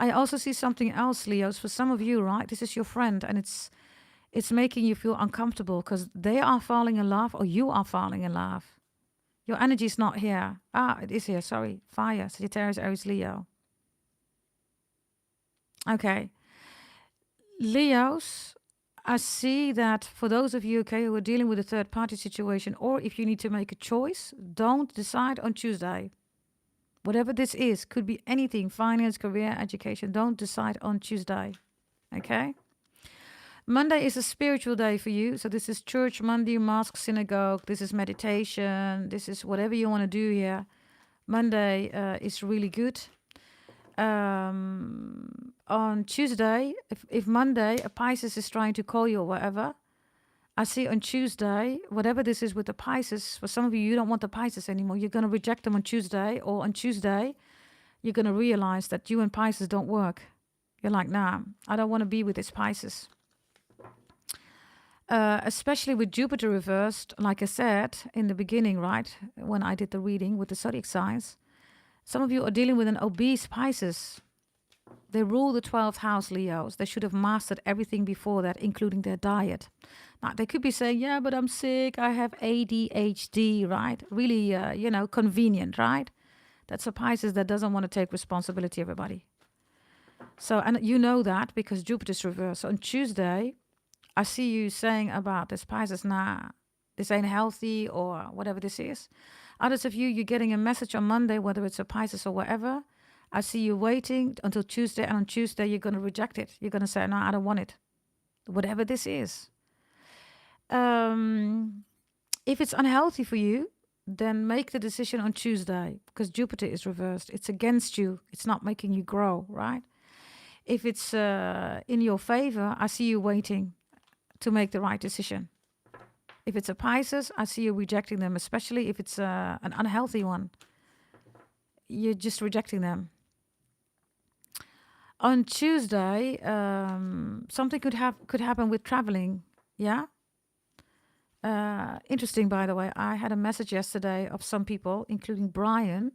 I also see something else, Leos. For some of you, right? This is your friend, and it's making you feel uncomfortable because they are falling in love or you are falling in love. Your energy is not here. It is here. Sorry. Fire, Sagittarius, Aries, Leo. Okay. Leos, I see that for those of you, okay, who are dealing with a third party situation, or if you need to make a choice, don't decide on Tuesday. Whatever this is, could be anything, finance, career, education. Don't decide on Tuesday. Okay? Monday is a spiritual day for you. So this is church, Monday, mosque, synagogue. This is meditation. This is whatever you want to do here. Monday is really good. On Tuesday, if Monday a Pisces is trying to call you or whatever, I see on Tuesday, whatever this is with the Pisces, for some of you, you don't want the Pisces anymore. You're going to reject them on Tuesday, or on Tuesday, you're going to realize that you and Pisces don't work. You're like, nah, I don't want to be with this Pisces. Especially with Jupiter reversed, like I said in the beginning, right, when I did the reading with the zodiac signs, some of you are dealing with an obese Pisces. They rule the 12th house, Leos. They should have mastered everything before that, including their diet. Now, they could be saying, yeah, but I'm sick. I have ADHD, right? Really, convenient, right? That's a Pisces that doesn't want to take responsibility, everybody. So, and you know that because Jupiter's reversed. So on Tuesday, I see you saying about this Pisces, nah, this ain't healthy or whatever this is. Others of you, you're getting a message on Monday, whether it's a Pisces or whatever. I see you waiting until Tuesday, and on Tuesday, you're going to reject it. You're going to say, no, I don't want it. Whatever this is. If it's unhealthy for you, then make the decision on Tuesday because Jupiter is reversed. It's against you. It's not making you grow, right? If it's in your favor, I see you waiting to make the right decision. If it's a Pisces, I see you rejecting them, especially if it's an unhealthy one. You're just rejecting them. On Tuesday, something could happen with traveling. Yeah. Interesting, by the way. I had a message yesterday of some people, including Brian.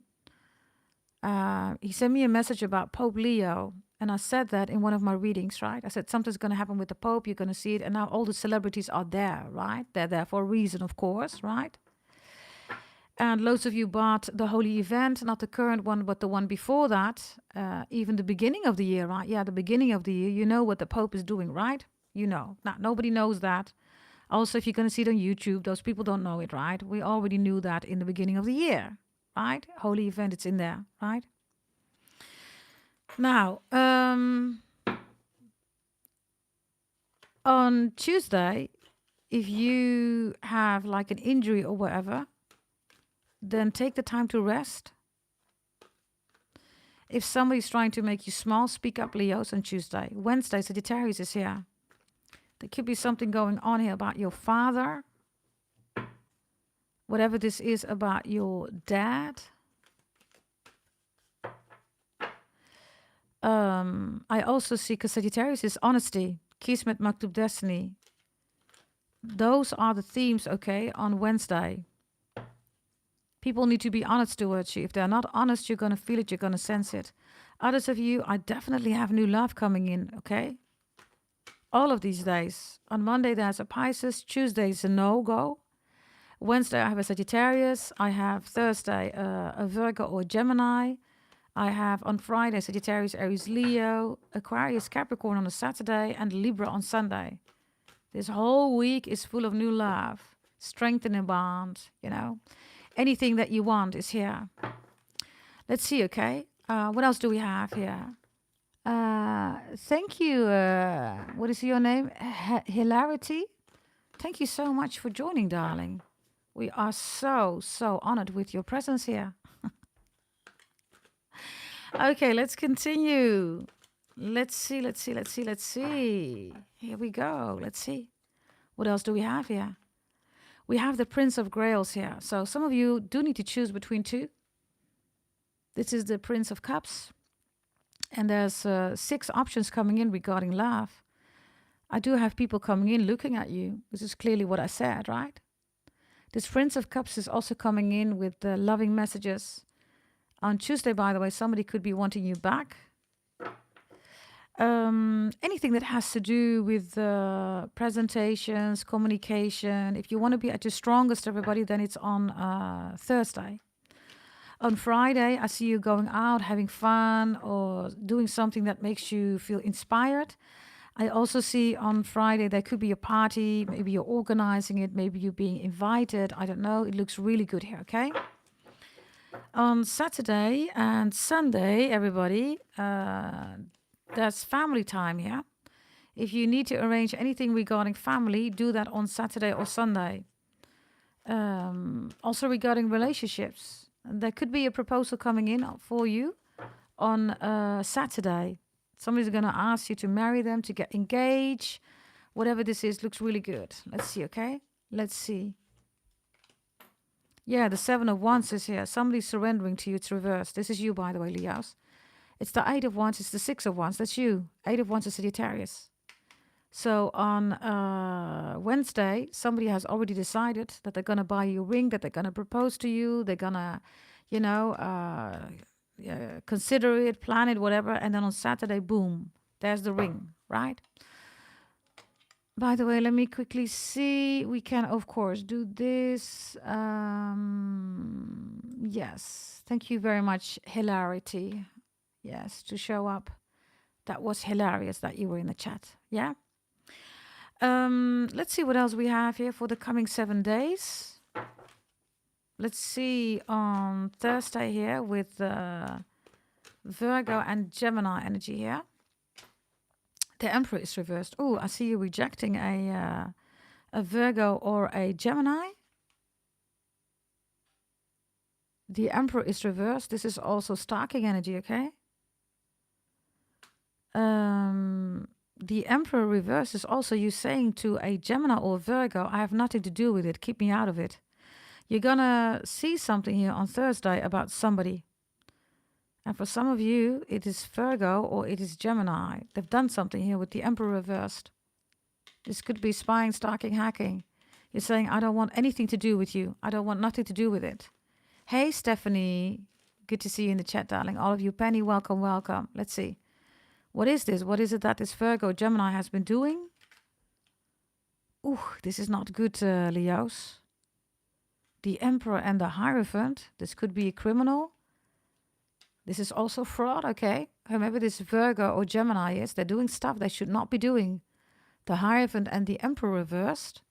He sent me a message about Pope Leo. And I said that in one of my readings, right? I said, something's going to happen with the Pope. You're going to see it. And now all the celebrities are there, right? They're there for a reason, of course, right? And loads of you bought the holy event, not the current one, but the one before that. Even the beginning of the year, right? Yeah, the beginning of the year. You know what the Pope is doing, right? You know. Now, nobody knows that. Also, if you're going to see it on YouTube, those people don't know it, right? We already knew that in the beginning of the year, right? Holy event, it's in there, right? Now, on Tuesday, if you have like an injury or whatever, then take the time to rest. If somebody's trying to make you small, speak up, Leos, on Tuesday. Wednesday, Sagittarius is here. There could be something going on here about your father. Whatever this is about your dad. I also see, because Sagittarius is honesty. Kismet, Maktub, Destiny. Those are the themes, okay, on Wednesday. People need to be honest towards you. If they're not honest, you're going to feel it, you're going to sense it. Others of you, I definitely have new love coming in, okay? All of these days. On Monday, there's a Pisces. Tuesday is a no-go. Wednesday, I have a Sagittarius. I have Thursday, a Virgo or a Gemini. I have on Friday, Sagittarius, Aries, Leo, Aquarius, Capricorn on a Saturday, and Libra on Sunday. This whole week is full of new love, strengthening bond, you know. Anything that you want is here. Let's see, okay? What else do we have here? Thank you. What is your name? Hilarity? Thank you so much for joining, darling. We are so honored with your presence here. Okay, let's continue. Let's see. Here we go. Let's see. What else do we have here? We have the Prince of Grails here. So some of you do need to choose between two. This is the Prince of Cups. And there's 6 options coming in regarding love. I do have people coming in looking at you. This is clearly what I said, right? This Prince of Cups is also coming in with loving messages. On Tuesday, by the way, somebody could be wanting you back. Anything that has to do with presentations, communication. If you want to be at your strongest, everybody, then it's on Thursday. On Friday, I see you going out, having fun, or doing something that makes you feel inspired. I also see on Friday there could be a party. Maybe you're organizing it. Maybe you're being invited. I don't know. It looks really good here, okay? On Saturday and Sunday, everybody, there's family time here. If you need to arrange anything regarding family, do that on Saturday or Sunday. Also regarding relationships, there could be a proposal coming in for you on Saturday. Somebody's going to ask you to marry them, to get engaged. Whatever this is, looks really good. Let's see, okay? Let's see. Yeah, the 7 of Wands is here. Somebody's surrendering to you. It's reversed. This is you, by the way, Leos. It's the 8 of Wands. It's the 6 of Wands. That's you. 8 of Wands is Sagittarius. So on Wednesday, somebody has already decided that they're going to buy you a ring, that they're going to propose to you. They're going to, consider it, plan it, whatever. And then on Saturday, boom, there's the ring, right? By the way, let me quickly see. We can, of course, do this. Yes. Thank you very much, Hilarity. Yes, to show up. That was hilarious that you were in the chat. Yeah. Let's see what else we have here for the coming 7 days. Let's see on Thursday here with Virgo and Gemini energy here. The Emperor is reversed. Oh, I see you rejecting a Virgo or a Gemini. The Emperor is reversed. This is also stalking energy, okay? The Emperor reverse is also you saying to a Gemini or Virgo, I have nothing to do with it. Keep me out of it. You're going to see something here on Thursday about somebody. And for some of you, it is Virgo or it is Gemini. They've done something here with the Emperor reversed. This could be spying, stalking, hacking. You're saying, I don't want anything to do with you. I don't want nothing to do with it. Hey, Stephanie. Good to see you in the chat, darling. All of you. Penny, welcome, welcome. Let's see. What is this? What is it that this Virgo Gemini has been doing? Ooh, this is not good, Leos. The Emperor and the Hierophant. This could be a criminal. This is also fraud, okay? Whoever this Virgo or Gemini is, they're doing stuff they should not be doing. The Hierophant and the Emperor reversed.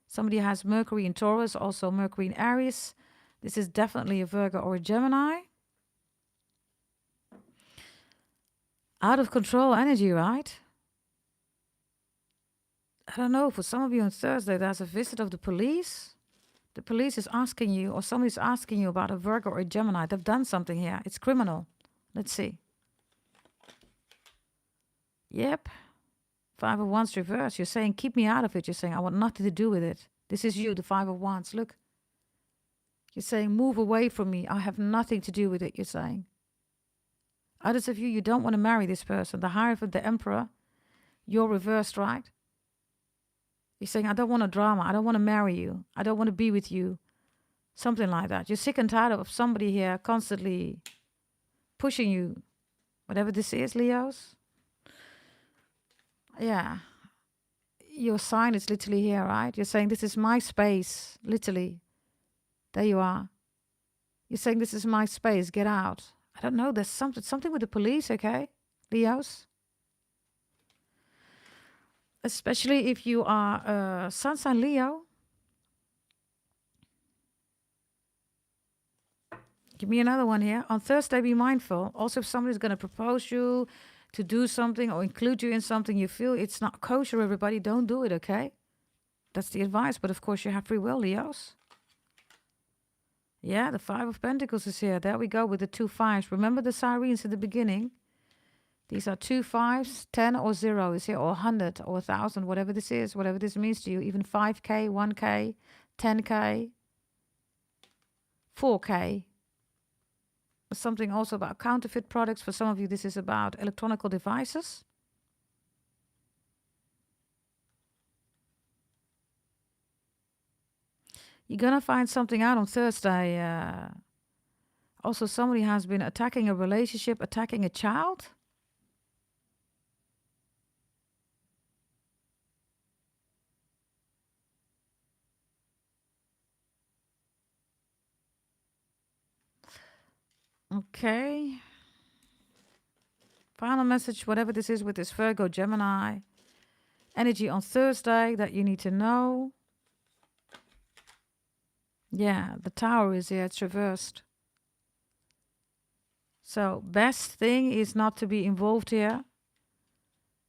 Somebody has Mercury in Taurus, also Mercury in Aries. This is definitely a Virgo or a Gemini. Out of control energy, right? I don't know, for some of you on Thursday, there's a visit of the police. The police is asking you, or somebody's asking you about a Virgo or a Gemini. They've done something here. It's criminal. Let's see. Yep. 5 of Wands reverse. You're saying, keep me out of it. You're saying, I want nothing to do with it. This is you, the 5 of Wands. Look. You're saying, move away from me. I have nothing to do with it, you're saying. Others of you, you don't want to marry this person. The Hierophant, the Emperor, you're reversed, right? You're saying, I don't want a drama. I don't want to marry you. I don't want to be with you. Something like that. You're sick and tired of somebody here constantly pushing you. Whatever this is, Leos. Yeah. Your sign is literally here, right? You're saying, this is my space. Literally. There you are. You're saying, this is my space. Get out. I don't know. There's something with the police, okay? Leos. Especially if you are Sun sign Leo. Give me another one here. On Thursday, be mindful. Also, if somebody's going to propose you to do something or include you in something you feel it's not kosher, everybody, don't do it, okay? That's the advice. But of course, you have free will, Leos. Yeah, the 5 of Pentacles is here. There we go with the 2 5s. Remember the sirens at the beginning? These are 2 5s, 10 or 0 is here, or 100 or 1,000, whatever this is, whatever this means to you. Even 5K, 1K, 10K, 4K. Something also about counterfeit products. For some of you, this is about electronic devices. You're going to find something out on Thursday. Also, somebody has been attacking a relationship, attacking a child. Okay. Final message, whatever this is with this Virgo, Gemini energy on Thursday that you need to know. Yeah, the Tower is here. It's reversed. So best thing is not to be involved here.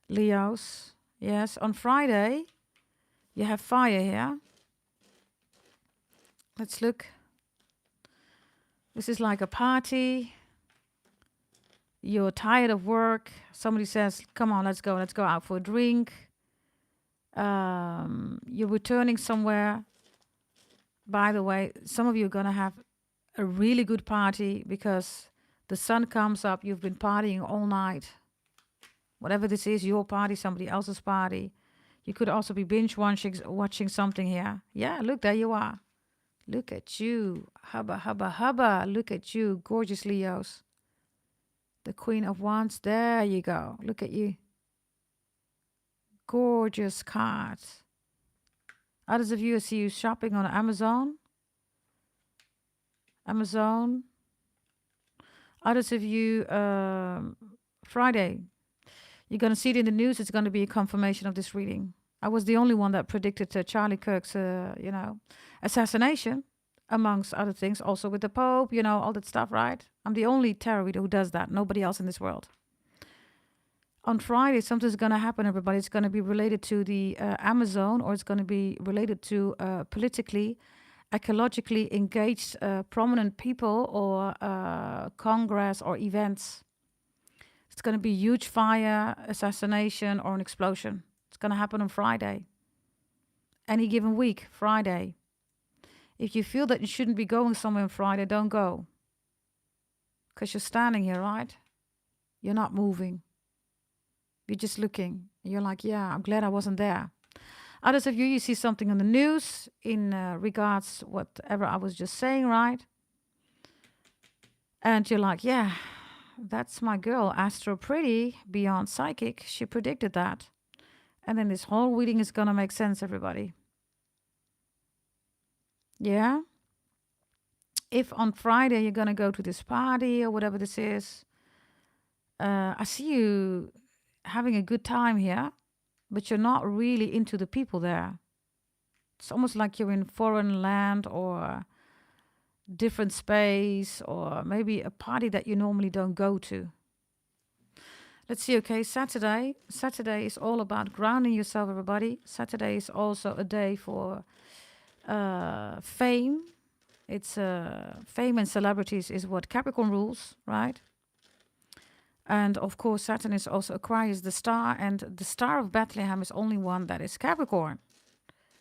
Leos. Yes, on Friday, you have fire here. Let's look. This is like a party. You're tired of work. Somebody says, come on, let's go out for a drink. You're returning somewhere. By the way, some of you are going to have a really good party because the sun comes up. You've been partying all night. Whatever this is, your party, somebody else's party. You could also be binge watching something here. Yeah, look, there you are. Look at you. Hubba, hubba, hubba. Look at you, gorgeous Leos. The Queen of Wands. There you go. Look at you. Gorgeous cards. Others of you, I see you shopping on Amazon. Others of you, Friday. You're going to see it in the news. It's going to be a confirmation of this reading. I was the only one that predicted Charlie Kirk's, assassination, amongst other things. Also with the Pope, all that stuff, right? I'm the only tarot reader who does that. Nobody else in this world. On Friday, something's going to happen, everybody. It's going to be related to the Amazon, or it's going to be related to politically, ecologically engaged prominent people or Congress or events. It's going to be huge fire, assassination, or an explosion. It's going to happen on Friday. Any given week, Friday. If you feel that you shouldn't be going somewhere on Friday, don't go. Because you're standing here, right? You're not moving. You're just looking. You're like, yeah, I'm glad I wasn't there. Others of you, you see something on the news in regards whatever I was just saying, right? And you're like, yeah, that's my girl, Astro Pretty, beyond psychic. She predicted that. And then this whole reading is going to make sense, everybody. Yeah? If on Friday you're going to go to this party or whatever this is, I see you having a good time here, but you're not really into the people there. It's almost like you're in foreign land or different space, or maybe a party that you normally don't go to. Let's see, okay, Saturday. Saturday is all about grounding yourself, everybody. Saturday is also a day for fame. It's fame and celebrities is what Capricorn rules, right? And of course, Saturn is also Aquarius, the star, and the star of Bethlehem is only one that is Capricorn.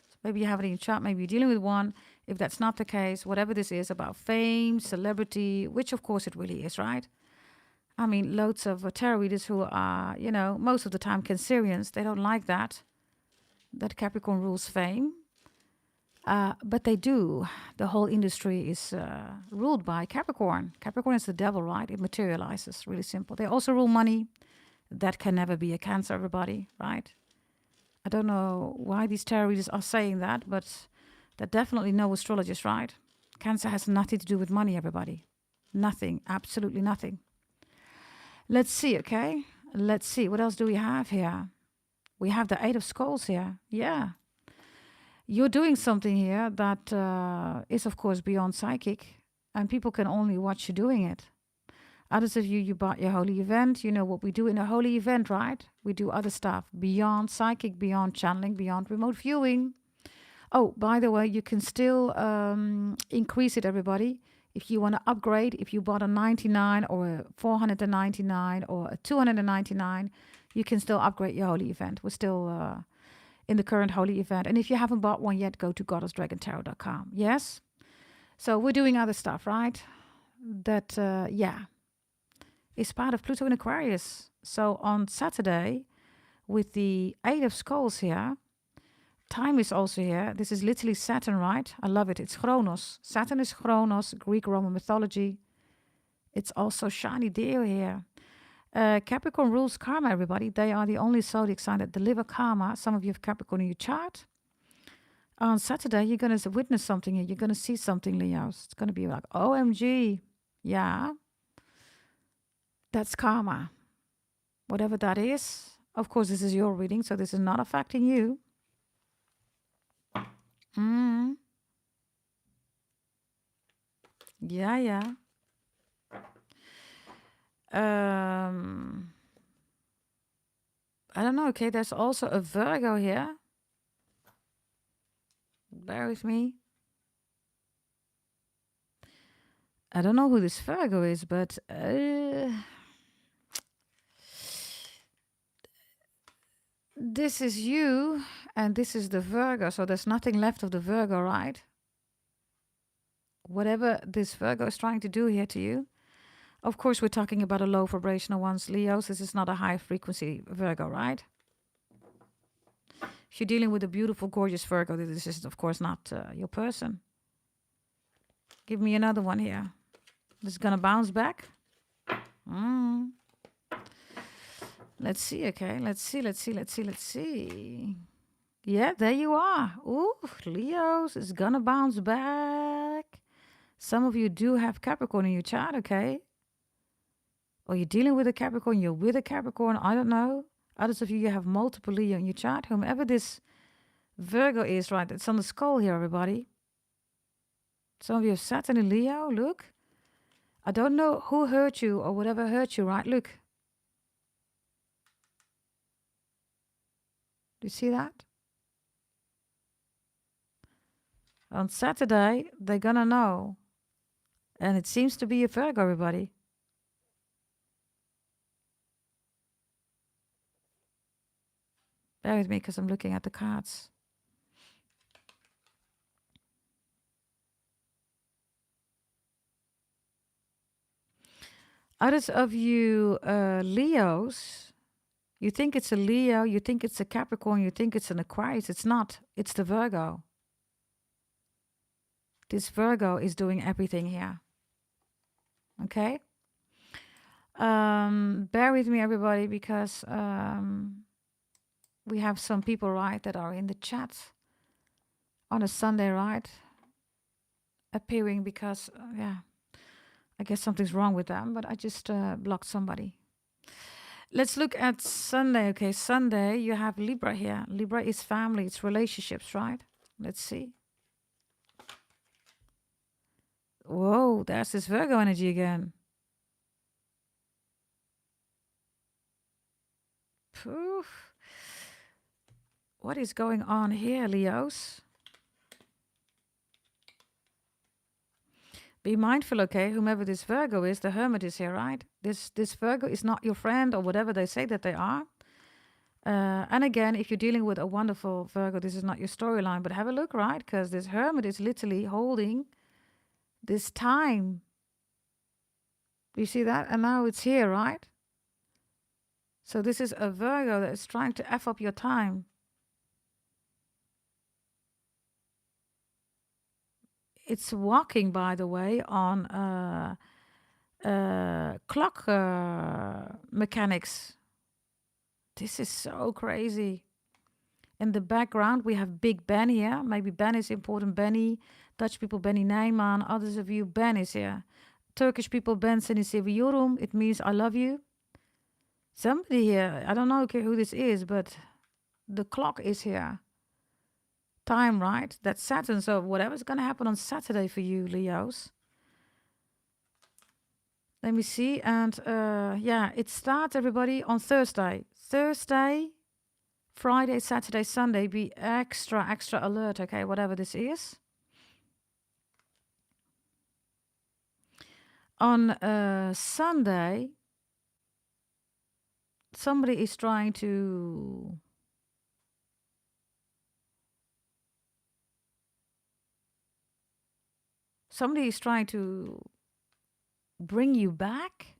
So maybe you have it in your chart, maybe you're dealing with one. If that's not the case, whatever this is about fame, celebrity, which of course it really is, right? I mean, loads of tarot readers who are, most of the time Cancerians, they don't like that Capricorn rules fame. But they do. The whole industry is ruled by Capricorn. Capricorn is the devil, right? It materializes, really simple. They also rule money. That can never be a Cancer, everybody, right? I don't know why these tarot readers are saying that, but they're definitely no astrologist, right? Cancer has nothing to do with money, everybody. Nothing, absolutely nothing. Let's see, okay? Let's see. What else do we have here? We have the Eight of Skulls here. Yeah. You're doing something here that is, of course, beyond psychic, and people can only watch you doing it. Others of you, you bought your holy event. You know what we do in a holy event, right? We do other stuff beyond psychic, beyond channeling, beyond remote viewing. Oh, by the way, you can still increase it, everybody. If you want to upgrade, if you bought a 99 or a 499 or a 299, you can still upgrade your holy event. We're still in the current holy event. And if you haven't bought one yet, go to goddessdragontarot.com. Yes? So we're doing other stuff, right? That, is part of Pluto in Aquarius. So on Saturday, with the Eight of Skulls here, time is also here. This is literally Saturn, right? I love it. It's Chronos. Saturn is Chronos, Greek Roman mythology. It's also shiny deal here. Capricorn rules karma, everybody. They are the only zodiac sign that deliver karma. Some of you have Capricorn in your chart. On Saturday, you're going to witness something here. You're going to see something, Leos. It's going to be like, OMG. Yeah. That's karma. Whatever that is. Of course, this is your reading, so this is not affecting you. Yeah. I don't know. Okay, there's also a Virgo here. Bear with me. I don't know who this Virgo is, but this is you and this is the Virgo. So there's nothing left of the Virgo, right? Whatever this Virgo is trying to do here to you. Of course, we're talking about a low vibrational ones, Leos. This is not a high frequency Virgo, right? If you're dealing with a beautiful, gorgeous Virgo, this is, of course, not your person. Give me another one here. This is going to bounce back. Let's see, okay. Let's see. Yeah, there you are. Ooh, Leos is going to bounce back. Some of you do have Capricorn in your chart, okay? Or you're dealing with a Capricorn, you're with a Capricorn, I don't know. Others of you have multiple Leo in your chart. Whomever this Virgo is, right? It's on the skull here, everybody. Some of you have Saturn in Leo, look. I don't know who hurt you or whatever hurt you, right? Look. Do you see that? On Saturday, they're gonna know. And it seems to be a Virgo, everybody. Bear with me because I'm looking at the cards. Others of you Leos, you think it's a Leo, you think it's a Capricorn, you think it's an Aquarius. It's not. It's the Virgo. This Virgo is doing everything here. Okay? Bear with me, everybody, because we have some people, right, that are in the chat on a Sunday, right, appearing because, I guess something's wrong with them, but I just blocked somebody. Let's look at Sunday. Okay, Sunday, you have Libra here. Libra is family, it's relationships, right? Let's see. Whoa, there's this Virgo energy again. Poof. What is going on here, Leos? Be mindful, okay, whomever this Virgo is, the Hermit is here, right? This Virgo is not your friend or whatever they say that they are. And again, if you're dealing with a wonderful Virgo, this is not your storyline, but have a look, right? Because this Hermit is literally holding this time. You see that? And now it's here, right? So this is a Virgo that is trying to F up your time. It's walking, by the way, on clock mechanics. This is so crazy. In the background, we have Big Ben here. Maybe Ben is important. Benny. Dutch people, Benny Nijman. Others of you, Ben is here. Turkish people, Ben seni seviyorum. It means I love you. Somebody here, I don't know who this is, but the clock is here. Time, right? That's Saturn. So whatever's going to happen on Saturday for you, Leos. Let me see. And it starts, everybody, on Thursday. Thursday, Friday, Saturday, Sunday. Be extra alert, okay? Whatever this is. On Sunday, somebody is trying to bring you back.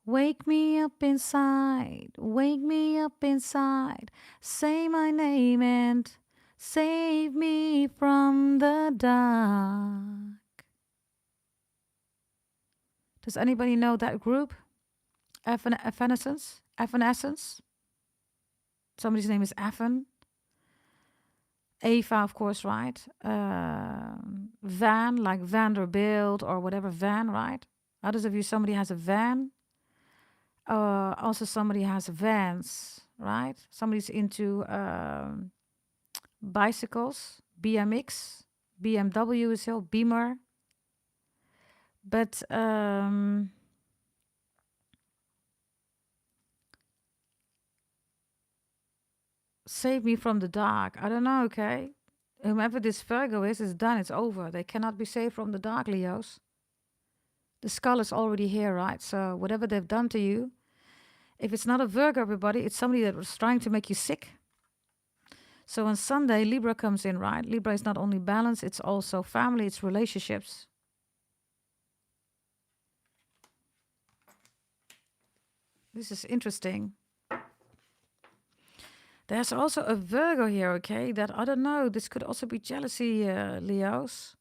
Wake me up inside, wake me up inside, say my name and save me from the dark. Does anybody know that group? Evanescence? Evanescence? Somebody's name is Evan. Ava, of course, right? Van, like Vanderbilt or whatever, van, right? Others of you, somebody has a van. Also, somebody has Vans, right? Somebody's into bicycles, BMX, BMW is here, Beamer. But save me from the dark. I don't know, okay? Whomever this Virgo is done. It's over. They cannot be saved from the dark, Leos. The skull is already here, right? So whatever they've done to you, if it's not a Virgo, everybody, it's somebody that was trying to make you sick. So on Sunday, Libra comes in, right? Libra is not only balance, it's also family, it's relationships. This is interesting. There's also a Virgo here, okay? That, I don't know, this could also be jealousy, Leos.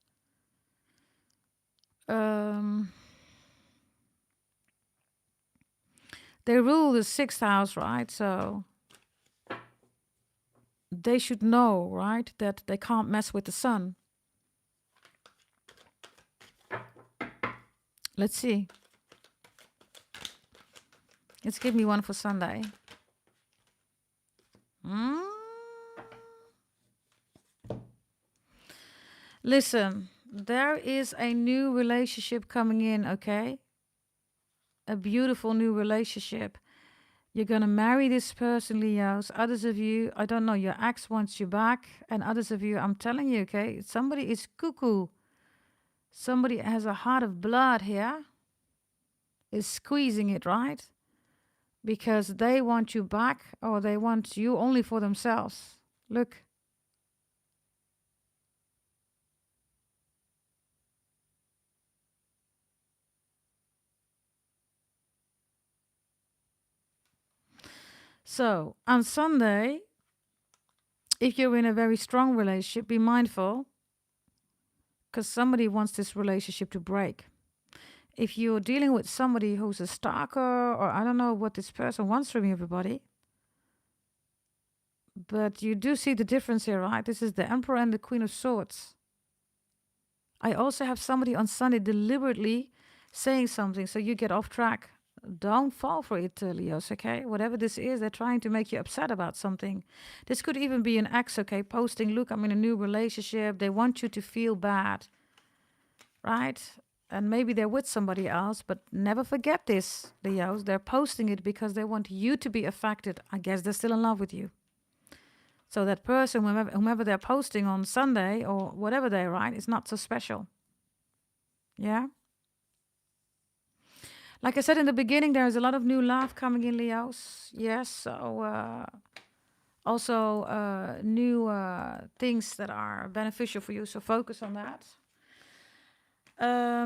They rule the 6th house, right? So they should know, right, that they can't mess with the sun. Let's see. Let's give me one for Sunday. Listen, there is a new relationship coming in, okay? A beautiful new relationship. You're going to marry this person, Leos. Others of you, I don't know, your ex wants you back. And others of you, I'm telling you, okay, somebody is cuckoo. Somebody has a heart of blood here. Is squeezing it, right? Because they want you back or they want you only for themselves. Look. So on Sunday, if you're in a very strong relationship, be mindful because somebody wants this relationship to break. If you're dealing with somebody who's a stalker or I don't know what this person wants from you, everybody, but you do see the difference here, right? This is the Emperor and the Queen of Swords. I also have somebody on Sunday deliberately saying something so you get off track. Don't fall for it, Leos, okay? Whatever this is, they're trying to make you upset about something. This could even be an ex, okay? Posting, look, I'm in a new relationship. They want you to feel bad, right? And maybe they're with somebody else, but never forget this, Leos. They're posting it because they want you to be affected. I guess they're still in love with you. So that person, whomever they're posting on Sunday or whatever they write, is not so special. Yeah? Like I said in the beginning, there's a lot of new love coming in, Leos. Yes, so also new things that are beneficial for you. So focus on that.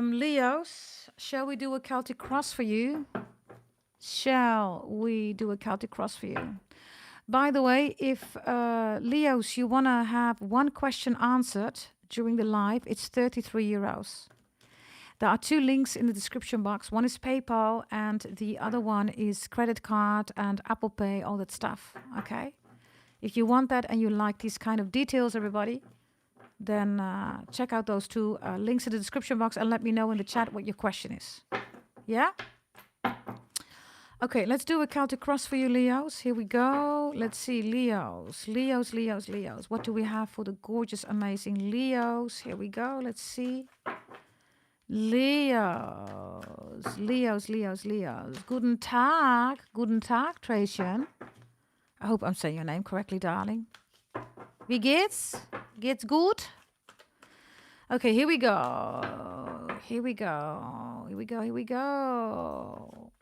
Leos, shall we do a Celtic cross for you? Shall we do a Celtic cross for you? By the way, if Leos, you want to have one question answered during the live, it's 33 euros. There are 2 links in the description box. One is PayPal and the other one is credit card and Apple Pay, all that stuff, okay? If you want that and you like these kind of details, everybody, then check out those 2 links in the description box and let me know in the chat what your question is. Yeah? Okay, let's do a Celtic cross for you, Leos. Here we go. Let's see, Leos. What do we have for the gorgeous, amazing Leos? Here we go. Let's see. Leos. Guten Tag, Tracian. I hope I'm saying your name correctly, darling. Wie geht's? Geht's gut? Okay, here we go. Here we go. Here we go. Here we go.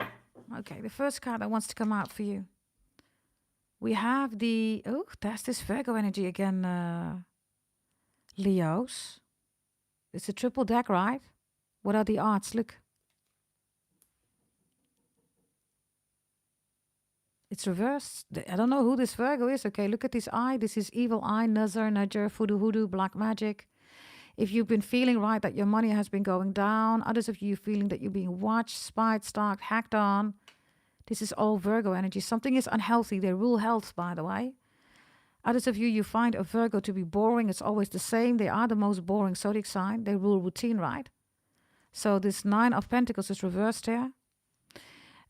Okay, the first card that wants to come out for you. We have the... Oh, there's this Virgo energy again, Leos. It's a triple deck, right? What are the odds? Look. It's reversed. I don't know who this Virgo is. Okay, look at this eye. This is evil eye, Nazar, Nudger, Voodoo, Hoodoo, Black Magic. If you've been feeling, right, that your money has been going down, others of you feeling that you're being watched, spied, stalked, hacked on, this is all Virgo energy. Something is unhealthy. They rule health, by the way. Others of you, you find a Virgo to be boring. It's always the same. They are the most boring zodiac sign. They rule routine, right? So this 9 of Pentacles is reversed here.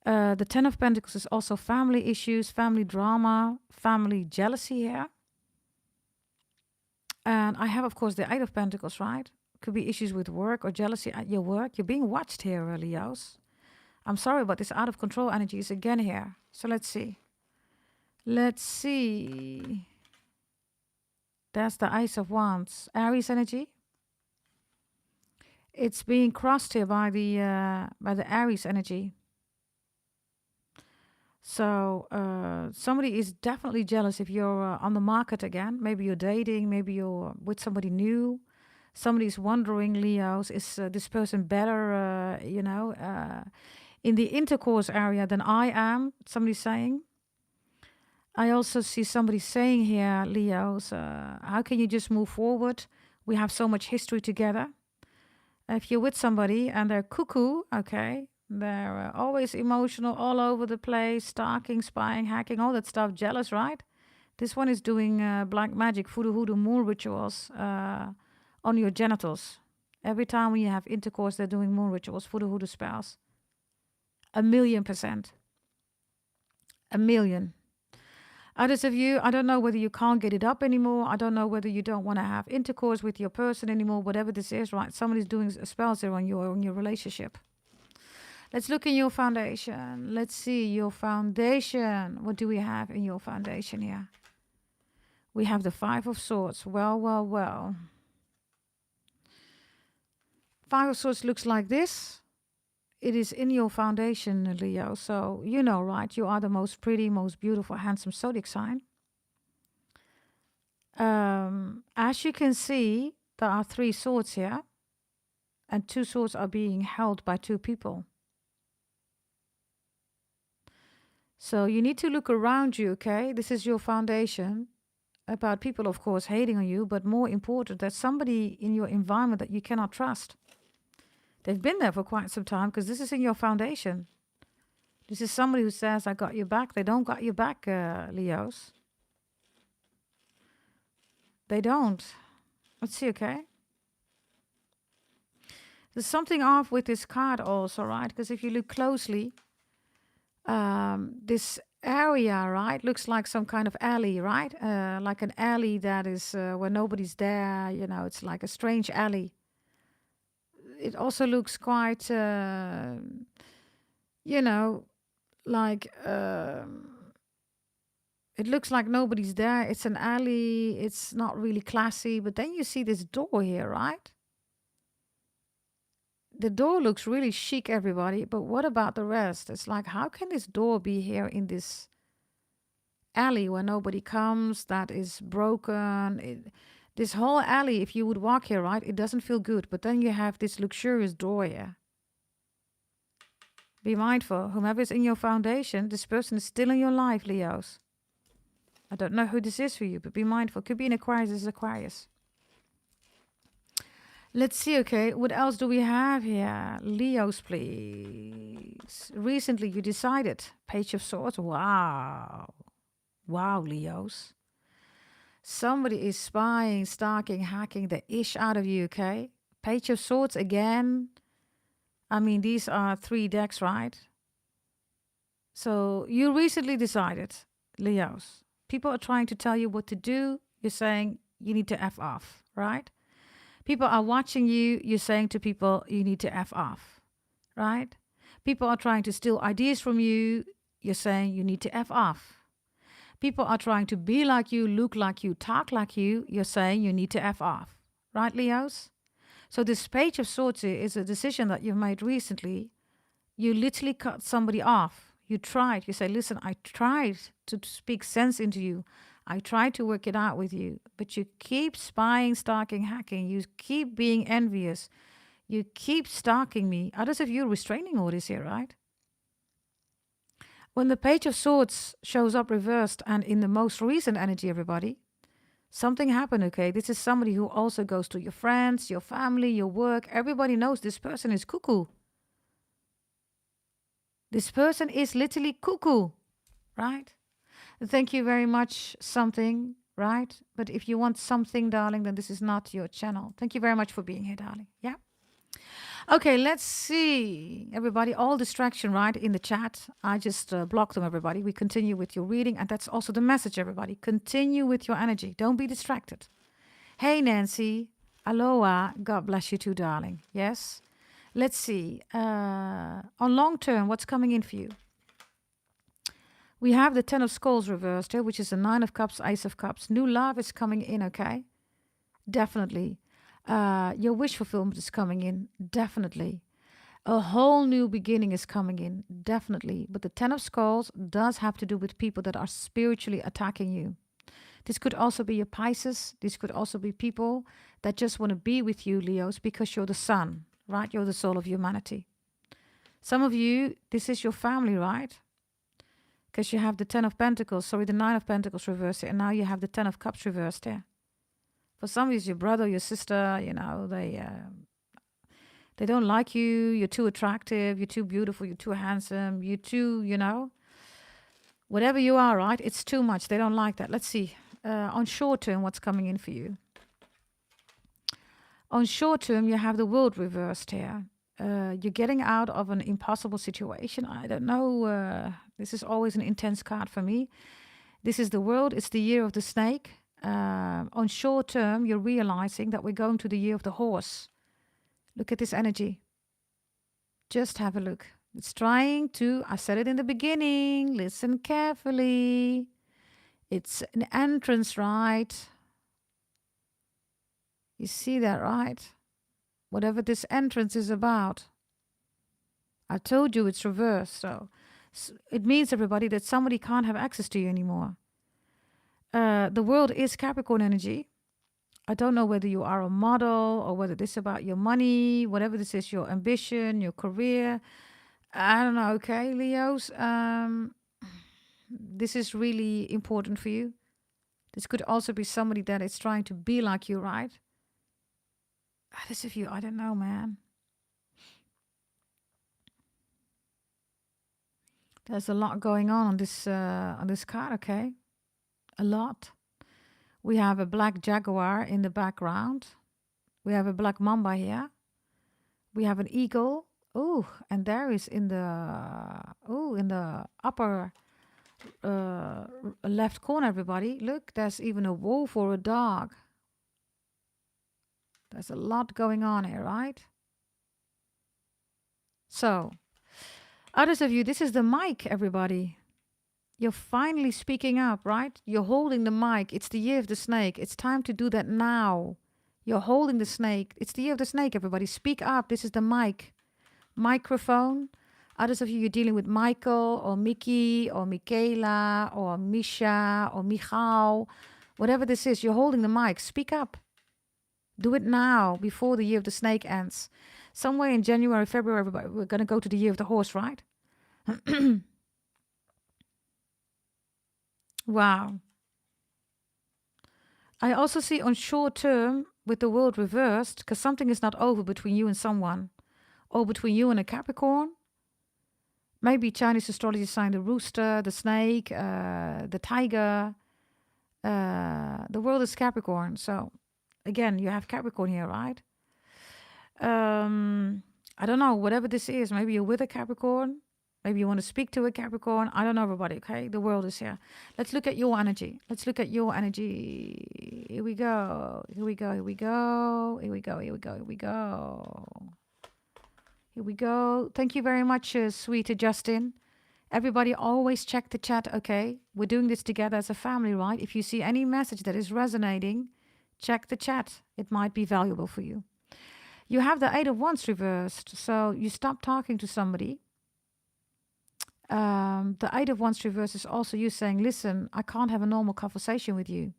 The 10 of Pentacles is also family issues, family drama, family jealousy here. And I have, of course, the 8 of Pentacles, right? Could be issues with work or jealousy at your work. You're being watched here, Leos. I'm sorry, but this out of control energy is again here. So let's see. Let's see. That's the Ace of Wands. Aries energy. It's being crossed here by the Aries energy. So somebody is definitely jealous if you're on the market again. Maybe you're dating. Maybe you're with somebody new. Somebody's wondering, Leos, is this person better, in the intercourse area than I am? Somebody's saying. I also see somebody saying here, Leos, how can you just move forward? We have so much history together. If you're with somebody and they're cuckoo, okay, they're always emotional, all over the place, stalking, spying, hacking, all that stuff, jealous, right? This one is doing black magic, voodoo, hoodoo, moon rituals on your genitals. Every time when you have intercourse, they're doing moon rituals, voodoo, hoodoo spells. 1,000,000%. 1,000,000. Others of you, I don't know whether you can't get it up anymore. I don't know whether you don't want to have intercourse with your person anymore. Whatever this is, right? Somebody's doing spells there on your relationship. Let's look in your foundation. Let's see your foundation. What do we have in your foundation here? We have the 5 of Swords. Well, well, well. 5 of Swords looks like this. It is in your foundation, Leo. So, you know, right? You are the most pretty, most beautiful, handsome zodiac sign. As you can see, there are 3 swords here. And 2 swords are being held by 2 people. So you need to look around you, okay? This is your foundation. About people, of course, hating on you. But more important, there's somebody in your environment that you cannot trust. They've been there for quite some time because this is in your foundation. This is somebody who says, I got your back. They don't got your back, Leos. They don't. Let's see, okay? There's something off with this card also, right? Because if you look closely, this area, right, looks like some kind of alley, right? Like an alley that is where nobody's there. You know, it's like a strange alley. It also looks quite, like it looks like nobody's there. It's an alley. It's not really classy. But then you see this door here, right? The door looks really chic, everybody. But what about the rest? It's like, how can this door be here in this alley where nobody comes, that is broken? This whole alley, if you would walk here, right, it doesn't feel good. But then you have this luxurious door here. Be mindful. Whomever is in your foundation, this person is still in your life, Leos. I don't know who this is for you, but be mindful. Could be an Aquarius, this is Aquarius. Let's see, okay, what else do we have here? Leos, please. Recently you decided. Page of Swords. Wow. Wow, Leos. Somebody is spying, stalking, hacking the ish out of you, okay? Page of Swords again. I mean, these are 3 decks, right? So you recently decided, Leos. People are trying to tell you what to do. You're saying you need to F off, right? People are watching you. You're saying to people, you need to F off, right? People are trying to steal ideas from you. You're saying you need to F off. People are trying to be like you, look like you, talk like you. You're saying you need to F off. Right, Leos? So this Page of Swords is a decision that you've made recently. You literally cut somebody off. You tried. You say, listen, I tried to speak sense into you. I tried to work it out with you. But you keep spying, stalking, hacking. You keep being envious. You keep stalking me. Others of you restraining orders here, right? When the Page of Swords shows up reversed and in the most recent energy, everybody, something happened, okay? This is somebody who also goes to your friends, your family, your work. Everybody knows this person is cuckoo. This person is literally cuckoo, right? Thank you very much, something, right? But if you want something, darling, then this is not your channel. Thank you very much for being here, darling. Yeah. Okay, let's see. Everybody, all distraction, right, in the chat. I just blocked them, everybody. We continue with your reading. And that's also the message, everybody. Continue with your energy. Don't be distracted. Hey, Nancy. Aloha. God bless you too, darling. Yes. Let's see. On long term, what's coming in for you? We have the 10 of Skulls reversed here, which is the 9 of Cups, Ace of Cups. New love is coming in, okay? Definitely. Your wish fulfillment is coming in, definitely. A whole new beginning is coming in, definitely. But the 10 of Skulls does have to do with people that are spiritually attacking you. This could also be a Pisces. This could also be people that just want to be with you, Leos, because you're the sun, right? You're the soul of humanity. Some of you, this is your family, right? Because you have the 10 of Pentacles, sorry, the 9 of Pentacles reversed here, and now you have the 10 of Cups reversed here. For some of you, it's your brother, your sister, you know, they don't like you, you're too attractive, you're too beautiful, you're too handsome, you're too, you know, whatever you are, right? It's too much. They don't like that. Let's see. On short term, what's coming in for you? On short term, you have the World reversed here. You're getting out of an impossible situation. I don't know. This is always an intense card for me. This is the World. It's the year of the snake. On short term, you're realizing that we're going to the year of the horse. Look at this energy. Just have a look. It's trying to, I said it in the beginning, listen carefully. It's an entrance, right? You see that, right? Whatever this entrance is about. I told you it's reversed. So it means, everybody, that somebody can't have access to you anymore. The World is Capricorn energy. I don't know whether you are a model or whether this is about your money, whatever this is, your ambition, your career. I don't know, okay, Leos. This is really important for you. This could also be somebody that is trying to be like you, right? This is you, I don't know, man. There's a lot going on this card, okay? A lot. We have a black jaguar in the background. We have a black mamba here. We have an eagle. Oh, and there is in the upper left corner, everybody. Look, there's even a wolf or a dog. There's a lot going on here, right? So, others of you, this is the mic, everybody. You're finally speaking up, right? You're holding the mic. It's the year of the snake. It's time to do that now. You're holding the snake. It's the year of the snake, everybody. Speak up. This is the mic. Microphone. Others of you, you're dealing with Michael or Mickey or Michaela or Misha or Michal. Whatever this is, you're holding the mic. Speak up. Do it now before the year of the snake ends. Somewhere in January, February, everybody, we're going to go to the year of the horse, right? Wow. I also see on short term with the World reversed, because something is not over between you and someone, or between you and a Capricorn. Maybe Chinese astrology sign the rooster, the snake, the tiger. The World is Capricorn. So again, you have Capricorn here, right? I don't know, whatever this is. Maybe you're with a Capricorn. Maybe you want to speak to a Capricorn. I don't know, everybody, okay? The World is here. Let's look at your energy. Let's look at your energy. Here we go. Here we go. Here we go. Here we go. Here we go. Here we go. Here we go. Thank you very much, sweet Justin. Everybody always check the chat, okay? We're doing this together as a family, right? If you see any message that is resonating, check the chat. It might be valuable for you. You have the Eight of Wands reversed. So you stop talking to somebody. The Eight of Wands reversed is also you saying, listen, I can't have a normal conversation with you.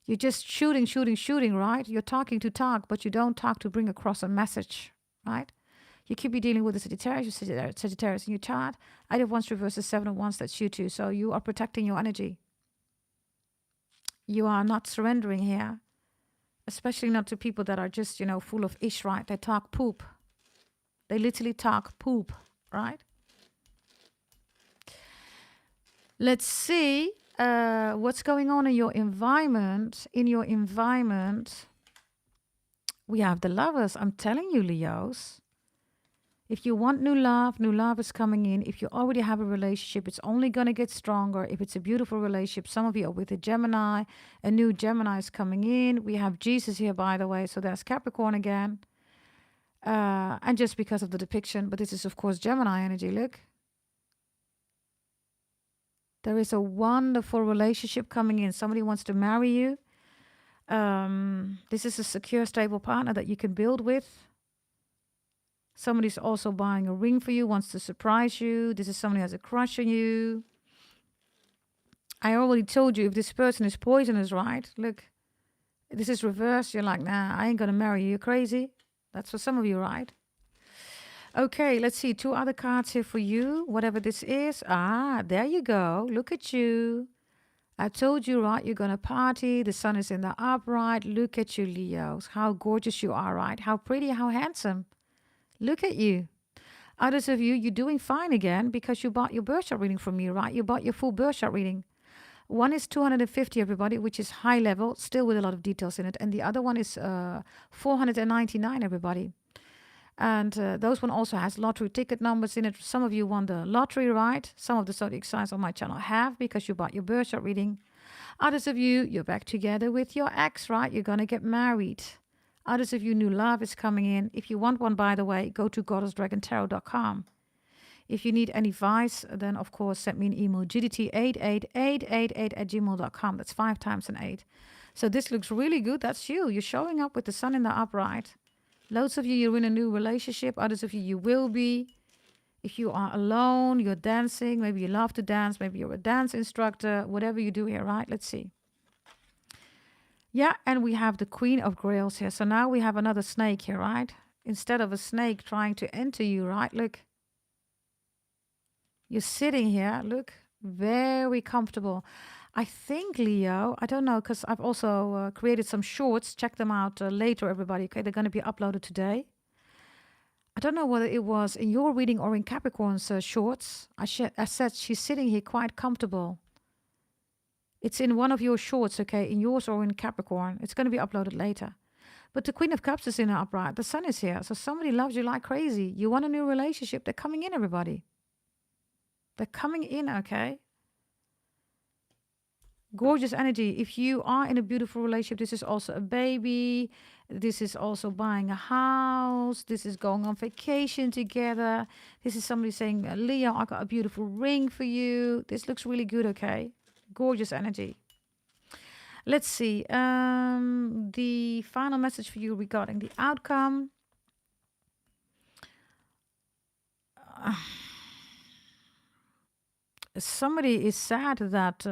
You're just shooting, right? You're talking to talk, but you don't talk to bring across a message, right? You could be dealing with a Sagittarius in your chart. Eight of Wands reverses Seven of Wands, that's you too. So you are protecting your energy. You are not surrendering here, especially not to people that are just, full of ish, right? They talk poop. They literally talk poop, right? Let's see what's going on in your environment. In your environment, we have the Lovers. I'm telling you, Leos. If you want new love is coming in. If you already have a relationship, it's only going to get stronger. If it's a beautiful relationship, some of you are with a Gemini. A new Gemini is coming in. We have Jesus here, by the way. So there's Capricorn again. And just because of the depiction, but this is, of course, Gemini energy. Look. There is a wonderful relationship coming in. Somebody wants to marry you. This is a secure, stable partner that you can build with. Somebody's also buying a ring for you, wants to surprise you. This is somebody who has a crush on you. I already told you if this person is poisonous, right? Look, this is reversed. You're like, nah, I ain't going to marry you. You're crazy. That's for some of you, right? Okay, let's see. 2 other cards here for you. Whatever this is. Ah, there you go. Look at you. I told you, right? You're going to party. The sun is in the upright. Look at you, Leos. How gorgeous you are, right? How pretty, how handsome. Look at you. Others of you, you're doing fine again because you bought your birth chart reading from me, right? You bought your full birth chart reading. One is 250, everybody, which is high level, still with a lot of details in it. And the other one is 499, everybody. And those one also has lottery ticket numbers in it. Some of you won the lottery, right? Some of the zodiac signs on my channel have because you bought your birth chart reading. Others of you, you're back together with your ex, right? You're going to get married. Others of you, new love is coming in. If you want one, by the way, go to goddessdragontarot.com. If you need any advice, then, of course, send me an email, gdt88888@gmail.com. That's 5 times an 8. So this looks really good. That's you. You're showing up with the sun in the upright. Loads of you, you're in a new relationship. Others of you, you will be. If you are alone, you're dancing. Maybe you love to dance. Maybe you're a dance instructor. Whatever you do here, right? Let's see. Yeah, and we have the Queen of Grails here. So now we have another snake here, right? Instead of a snake trying to enter you, right? Look. You're sitting here. Look. Very comfortable. I think, Leo, I don't know, because I've also created some shorts. Check them out later, everybody. Okay, they're going to be uploaded today. I don't know whether it was in your reading or in Capricorn's shorts. I said she's sitting here quite comfortable. It's in one of your shorts, okay, in yours or in Capricorn. It's going to be uploaded later. But the Queen of Cups is in the upright. The sun is here. So somebody loves you like crazy. You want a new relationship. They're coming in, everybody. They're coming in, okay? Gorgeous energy. If you are in a beautiful relationship, this is also a baby. This is also buying a house. This is going on vacation together. This is somebody saying, Leo, I got a beautiful ring for you. This looks really good, okay? Gorgeous energy. Let's see. The final message for you regarding the outcome. Somebody is sad that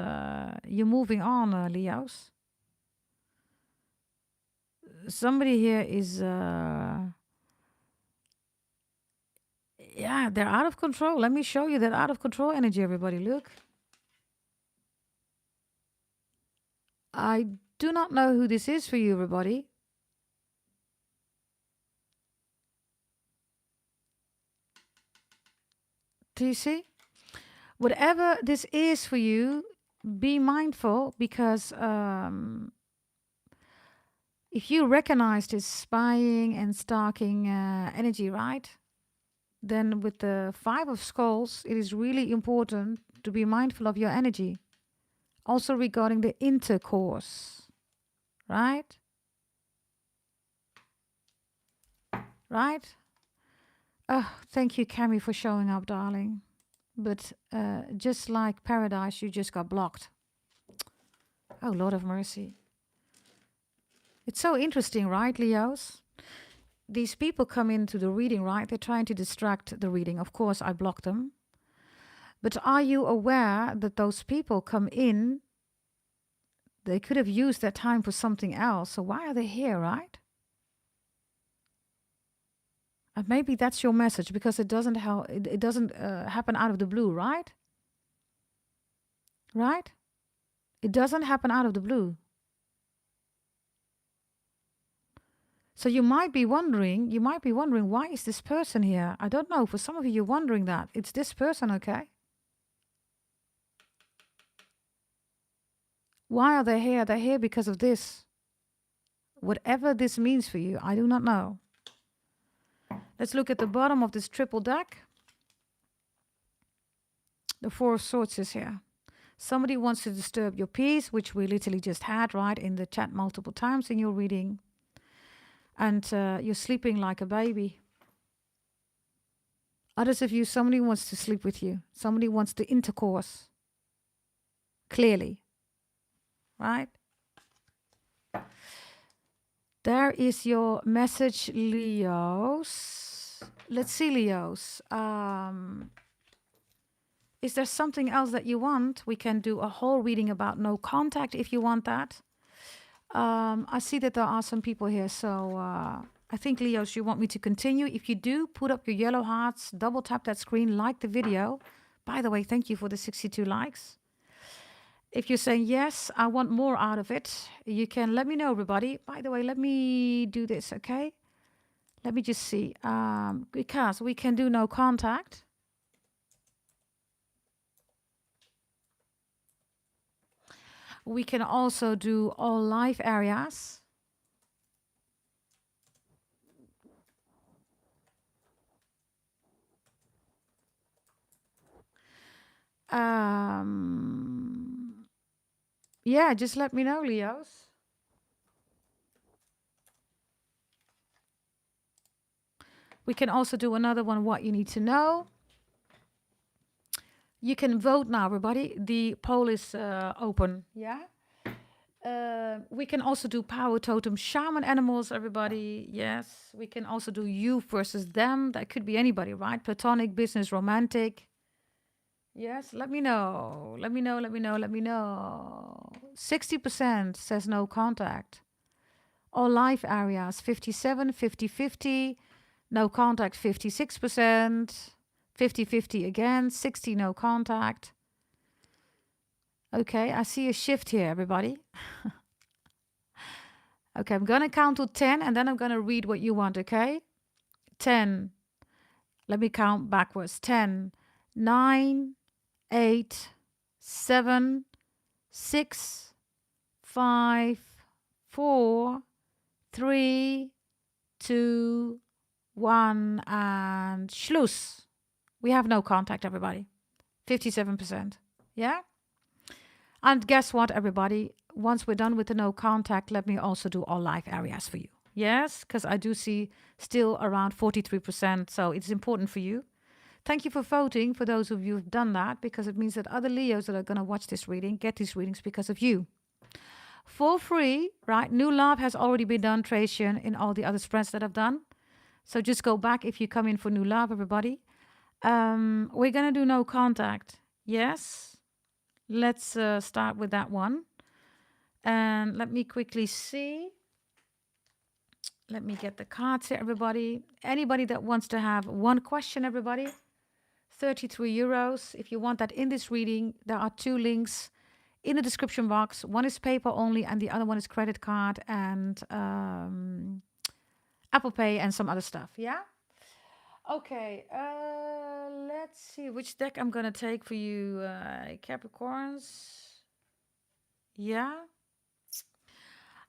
you're moving on, Leos. Somebody here is, yeah, they're out of control. Let me show you that out of control energy, everybody. Look. I do not know who this is for you, everybody. Do you see? Whatever this is for you, be mindful because if you recognize this spying and stalking energy, right? Then with the 5 of Skulls, it is really important to be mindful of your energy. Also regarding the intercourse, right? Right? Oh, thank you, Cami, for showing up, darling. But just like Paradise, you just got blocked. Oh, Lord of mercy. It's so interesting, right, Leos? these people come into the reading, right? They're trying to distract the reading. Of course, I block them. But are you aware that those people come in, they could have used that time for something else. So why are they here, right? And maybe that's your message, because it doesn't happen out of the blue, right? Right? It doesn't happen out of the blue. So you might be wondering, why is this person here? I don't know. For some of you, you're wondering that. It's this person, okay? Why are they here? They're here because of this. Whatever this means for you, I do not know. Let's look at the bottom of this triple deck. The Four of Swords is here. Somebody wants to disturb your peace, which we literally just had, right, in the chat multiple times in your reading. And you're sleeping like a baby. Others of you, somebody wants to sleep with you. Somebody wants the intercourse. Clearly. Right? There is your message, Leos. Let's see, Leos. Is there something else that you want? We can do a whole reading about no contact if you want that. I see that there are some people here, so I think, Leos, you want me to continue. If you do, put up your yellow hearts, double tap that screen, like the video. By the way, thank you for the 62 likes. If you're saying, yes, I want more out of it, you can let me know, everybody. By the way, let me do this, okay? Let me just see. Because we can do no contact. We can also do all live areas. Yeah, just let me know, Leos. We can also do another one, what you need to know. You can vote now, everybody. The poll is open, yeah? We can also do power totem shaman animals, everybody. Yes, we can also do you versus them. That could be anybody, right? Platonic, business, romantic. Yes, let me know. Let me know, let me know, let me know. 60% says no contact. All live areas, 57, 50-50. No contact, 56%. 50-50 again, 60 no contact. Okay, I see a shift here, everybody. Okay, I'm going to count to 10 and then I'm going to read what you want, okay? 10. Let me count backwards. 10, 9, 8, 7, 6, 5, 4, 3, 2, 1, and Schluss. We have no contact, everybody. 57%. Yeah? And guess what, everybody? Once we're done with the no contact, let me also do all live areas for you. Yes? Because I do see still around 43%, so it's important for you. Thank you for voting, for those of you who've done that, because it means that other Leos that are going to watch this reading get these readings because of you. For free, right? New love has already been done, Tracian, in all the other spreads that I've done. So just go back if you come in for new love, everybody. We're going to do no contact. Yes. Let's start with that one. And let me quickly see. Let me get the cards here, everybody. Anybody that wants to have one question, everybody. 33 euros. If you want that in this reading, there are 2 links in the description box. One is paper only and the other one is credit card and Apple Pay and some other stuff. Yeah? Okay. Let's see which deck I'm going to take for you, Capricorns. Yeah?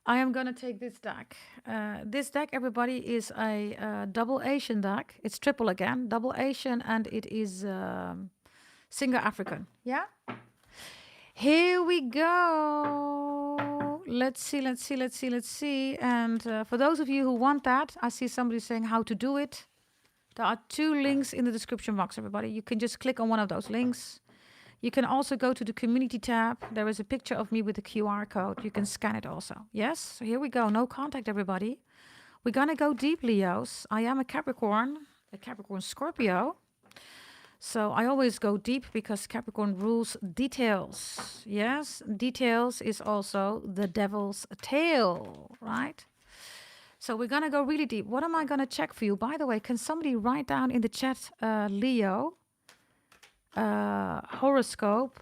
I am going to take this deck. This deck, everybody, is a double Asian deck. It's triple again, double Asian, and it is single African. Yeah? Here we go. Let's see. And for those of you who want that, I see somebody saying how to do it. There are 2 links in the description box, everybody. You can just click on one of those links. You can also go to the community tab. There is a picture of me with the QR code. You can scan it also. Yes, so here we go. No contact, everybody. We're going to go deep, Leos. I am a Capricorn Scorpio. So I always go deep because Capricorn rules details. Yes, details is also the devil's tail, right? So we're going to go really deep. What am I going to check for you? By the way, can somebody write down in the chat, Leo, horoscope,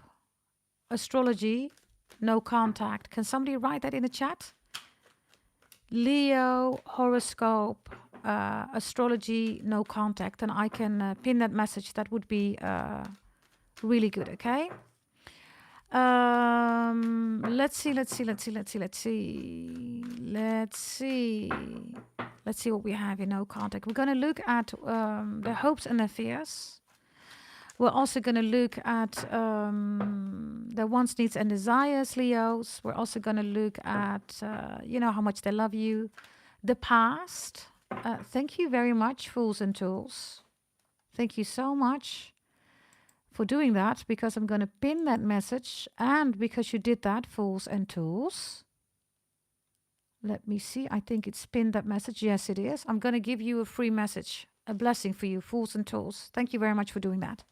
astrology, no contact. Can somebody write that in the chat? Leo, horoscope, astrology, no contact. And I can pin that message. That would be really good, okay? Let's see what we have in no contact. We're going to look at their hopes and their fears. We're also going to look at their wants, needs, and desires, Leos. We're also going to look at, how much they love you. The past. Thank you very much, Fools and Tools. Thank you so much for doing that, because I'm going to pin that message. And because you did that, Fools and Tools. Let me see. I think it's pinned, that message. Yes, it is. I'm going to give you a free message. A blessing for you, Fools and Tools. Thank you very much for doing that.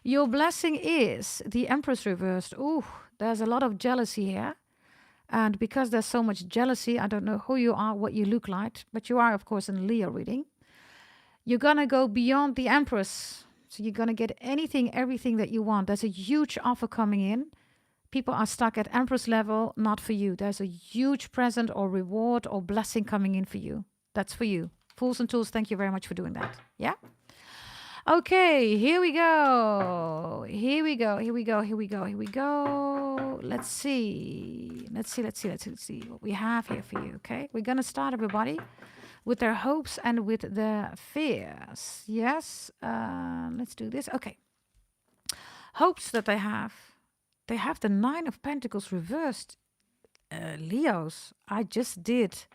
Your blessing is the Empress reversed. Ooh, there's a lot of jealousy here. And because there's so much jealousy, I don't know who you are, what you look like, but you are, of course, in a Leo reading. You're going to go beyond the Empress. So you're going to get anything, everything that you want. There's a huge offer coming in. People are stuck at Empress level, not for you. There's a huge present or reward or blessing coming in for you. That's for you. Fools and Tools, thank you very much for doing that. Yeah? Okay, here we go. Let's see what we have here for you, okay? We're going to start, everybody, with their hopes and with their fears. Yes, let's do this. Okay. Hopes that they have. They have the Nine of Pentacles reversed. Leos, I just did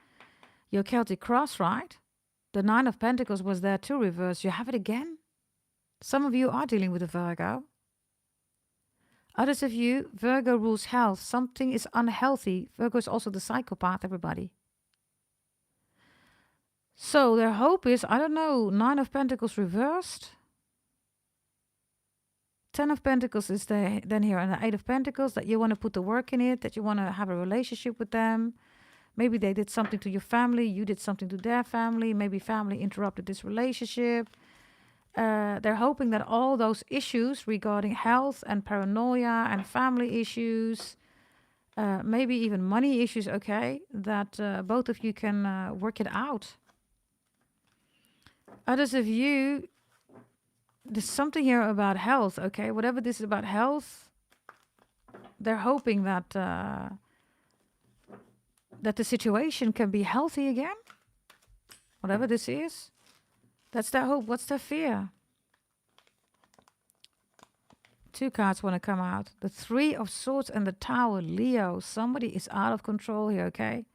your Celtic Cross, right? The Nine of Pentacles was there too, reversed. You have it again? Some of you are dealing with a Virgo. Others of you, Virgo rules health. Something is unhealthy. Virgo is also the psychopath, everybody. So their hope is, I don't know, Nine of Pentacles reversed. 10 of Pentacles is then here, and the 8 of Pentacles, that you want to put the work in it, that you want to have a relationship with them. Maybe they did something to your family, you did something to their family, maybe family interrupted this relationship. They're hoping that all those issues regarding health and paranoia and family issues, maybe even money issues, okay, that both of you can work it out. Others of you, there's something here about health, okay? Whatever this is about health, they're hoping that that the situation can be healthy again. Whatever this is, that's their hope. What's their fear? 2 cards want to come out. The 3 of Swords and the Tower. Leo, somebody is out of control here, okay?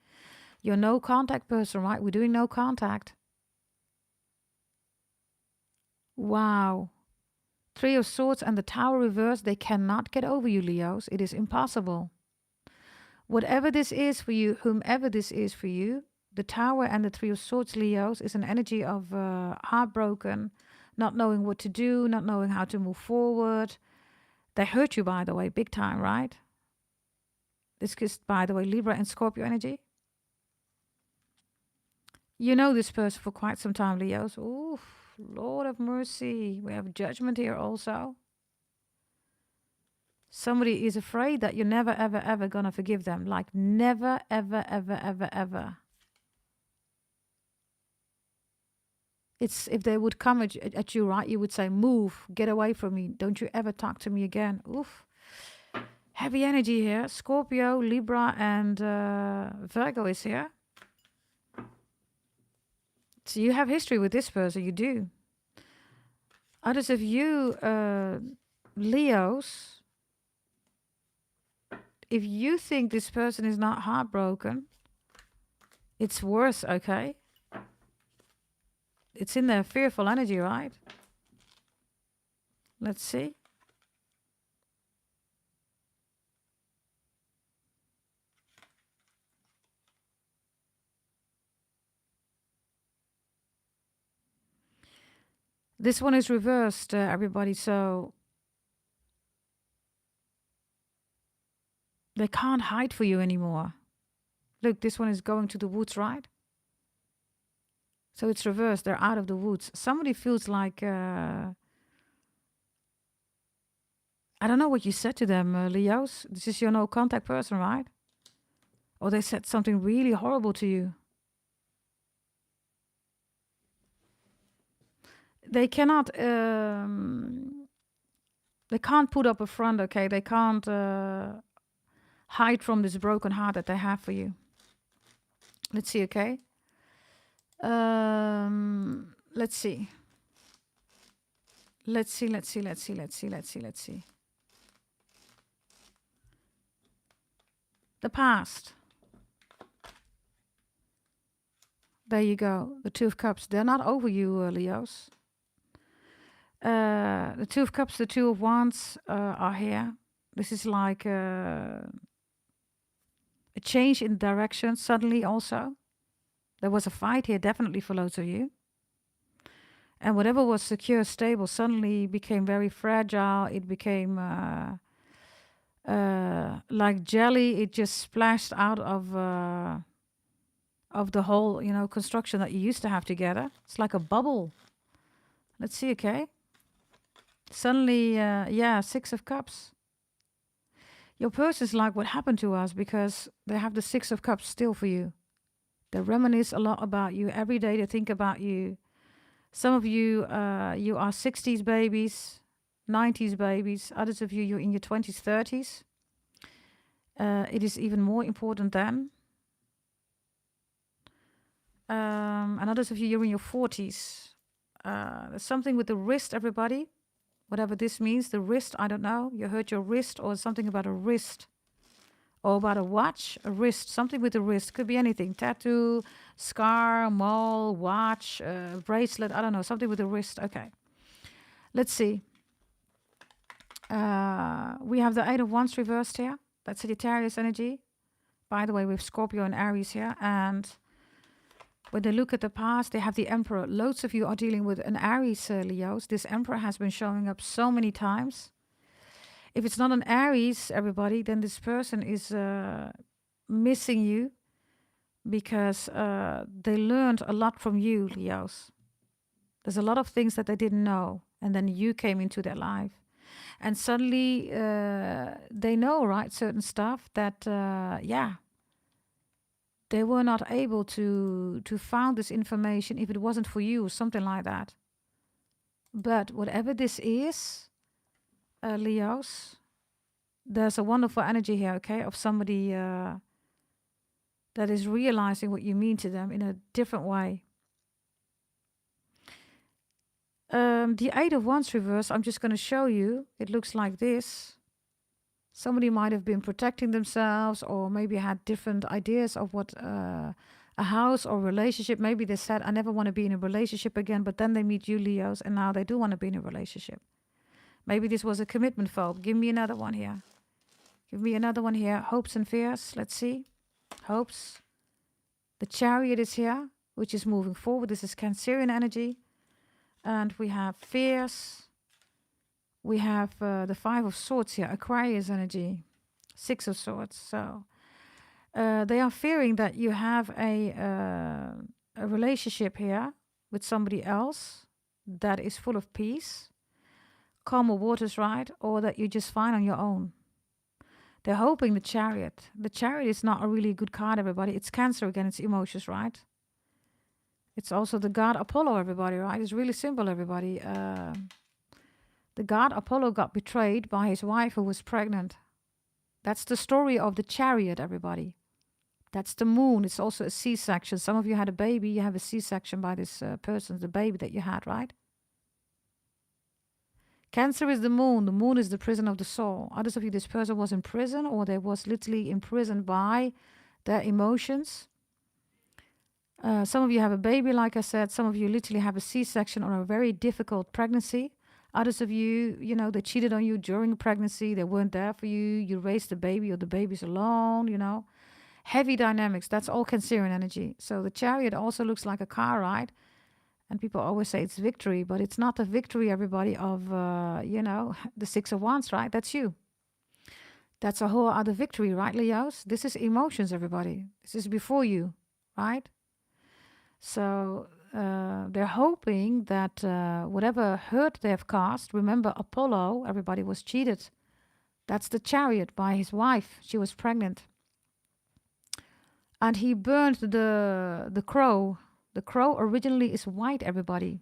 You're no contact person, right? We're doing no contact. Wow. 3 of Swords and the Tower reversed. They cannot get over you, Leos. It is impossible. Whatever this is for you, whomever this is for you, the Tower and the 3 of Swords, Leos, is an energy of heartbroken, not knowing what to do, not knowing how to move forward. They hurt you, by the way, big time, right? This is, by the way, Libra and Scorpio energy. You know this person for quite some time, Leos. Oof. Lord of mercy. We have judgment here also. Somebody is afraid that you're never, ever, ever going to forgive them. Like never, ever, ever, ever, ever. It's if they would come at you, right? You would say, move, get away from me. Don't you ever talk to me again. Oof. Heavy energy here. Scorpio, Libra, and Virgo is here. So you have history with this person, you do. Others of you, Leos, if you think this person is not heartbroken, it's worse, okay? It's in their fearful energy, right? Let's see. This one is reversed, everybody. So they can't hide for you anymore. Look, this one is going to the woods, right? So it's reversed. They're out of the woods. Somebody feels like, I don't know what you said to them, Leos. This is your no contact person, right? Or they said something really horrible to you. They cannot, they can't put up a front, okay? They can't hide from this broken heart that they have for you. Let's see, okay? Let's see. Let's see. The past. There you go. The Two of Cups. They're not over you, Leos. The Two of Cups, the Two of Wands are here. This is like a change in direction suddenly also. There was a fight here definitely for loads of you. And whatever was secure, stable, suddenly became very fragile. It became like jelly. It just splashed out of the whole, construction that you used to have together. It's like a bubble. Let's see, okay? Suddenly, Six of Cups. Your person is like, what happened to us? Because they have the Six of Cups still for you. They reminisce a lot about you. Every day they think about you. Some of you, you are 60s babies, 90s babies. Others of you, you're in your 20s, 30s. It is even more important then. And others of you, you're in your 40s. There's something with the wrist, everybody. Whatever this means, the wrist, I don't know. You hurt your wrist or something about a wrist. Or about a watch, a wrist, something with the wrist. Could be anything. Tattoo, scar, mole, watch, bracelet. I don't know. Something with the wrist. Okay. Let's see. We have the Eight of Wands reversed here. That's Sagittarius energy. By the way, we have Scorpio and Aries here. And when they look at the past, they have the Emperor. Loads of you are dealing with an Aries, Leos. This Emperor has been showing up so many times. If it's not an Aries, everybody, then this person is missing you because they learned a lot from you, Leos. There's a lot of things that they didn't know, and then you came into their life. And suddenly they know, right, certain stuff that, they were not able to find this information if it wasn't for you, or something like that. But whatever this is, Leos, there's a wonderful energy here, okay, of somebody that is realizing what you mean to them in a different way. The Eight of Wands reverse, I'm just going to show you. It looks like this. Somebody might have been protecting themselves or maybe had different ideas of what a house or relationship. Maybe they said, I never want to be in a relationship again, but then they meet you, Leos, and now they do want to be in a relationship. Maybe this was a commitment phobe. Give me another one here. Give me another one here. Hopes and fears. Let's see. Hopes. The Chariot is here, which is moving forward. This is Cancerian energy. And we have fears. We have the Five of Swords here. Aquarius energy. Six of Swords. So they are fearing that you have a relationship here with somebody else that is full of peace. Calmer waters, right? Or that you just find on your own. They're hoping the Chariot. The Chariot is not a really good card, everybody. It's Cancer again. It's emotions, right? It's also the god Apollo, everybody, right? It's really simple, everybody. The god Apollo got betrayed by his wife who was pregnant. That's the story of the Chariot, everybody. That's the moon. It's also a C-section. Some of you had a baby. You have a C-section by this person, the baby that you had, right? Cancer is the moon. The moon is the prison of the soul. Others of you, this person was in prison or they was literally imprisoned by their emotions. Some of you have a baby, like I said. Some of you literally have a C-section or a very difficult pregnancy. Others of you, they cheated on you during pregnancy. They weren't there for you. You raised the baby or the baby's alone, Heavy dynamics. That's all Cancerian energy. So the Chariot also looks like a car ride. And people always say it's victory, but it's not a victory, everybody, of, the Six of Wands, right? That's you. That's a whole other victory, right, Leos? This is emotions, everybody. This is before you, right? So they're hoping that whatever hurt they have caused, remember Apollo, everybody was cheated. That's the chariot by his wife. She was pregnant. And he burned the crow. The crow originally is white, everybody.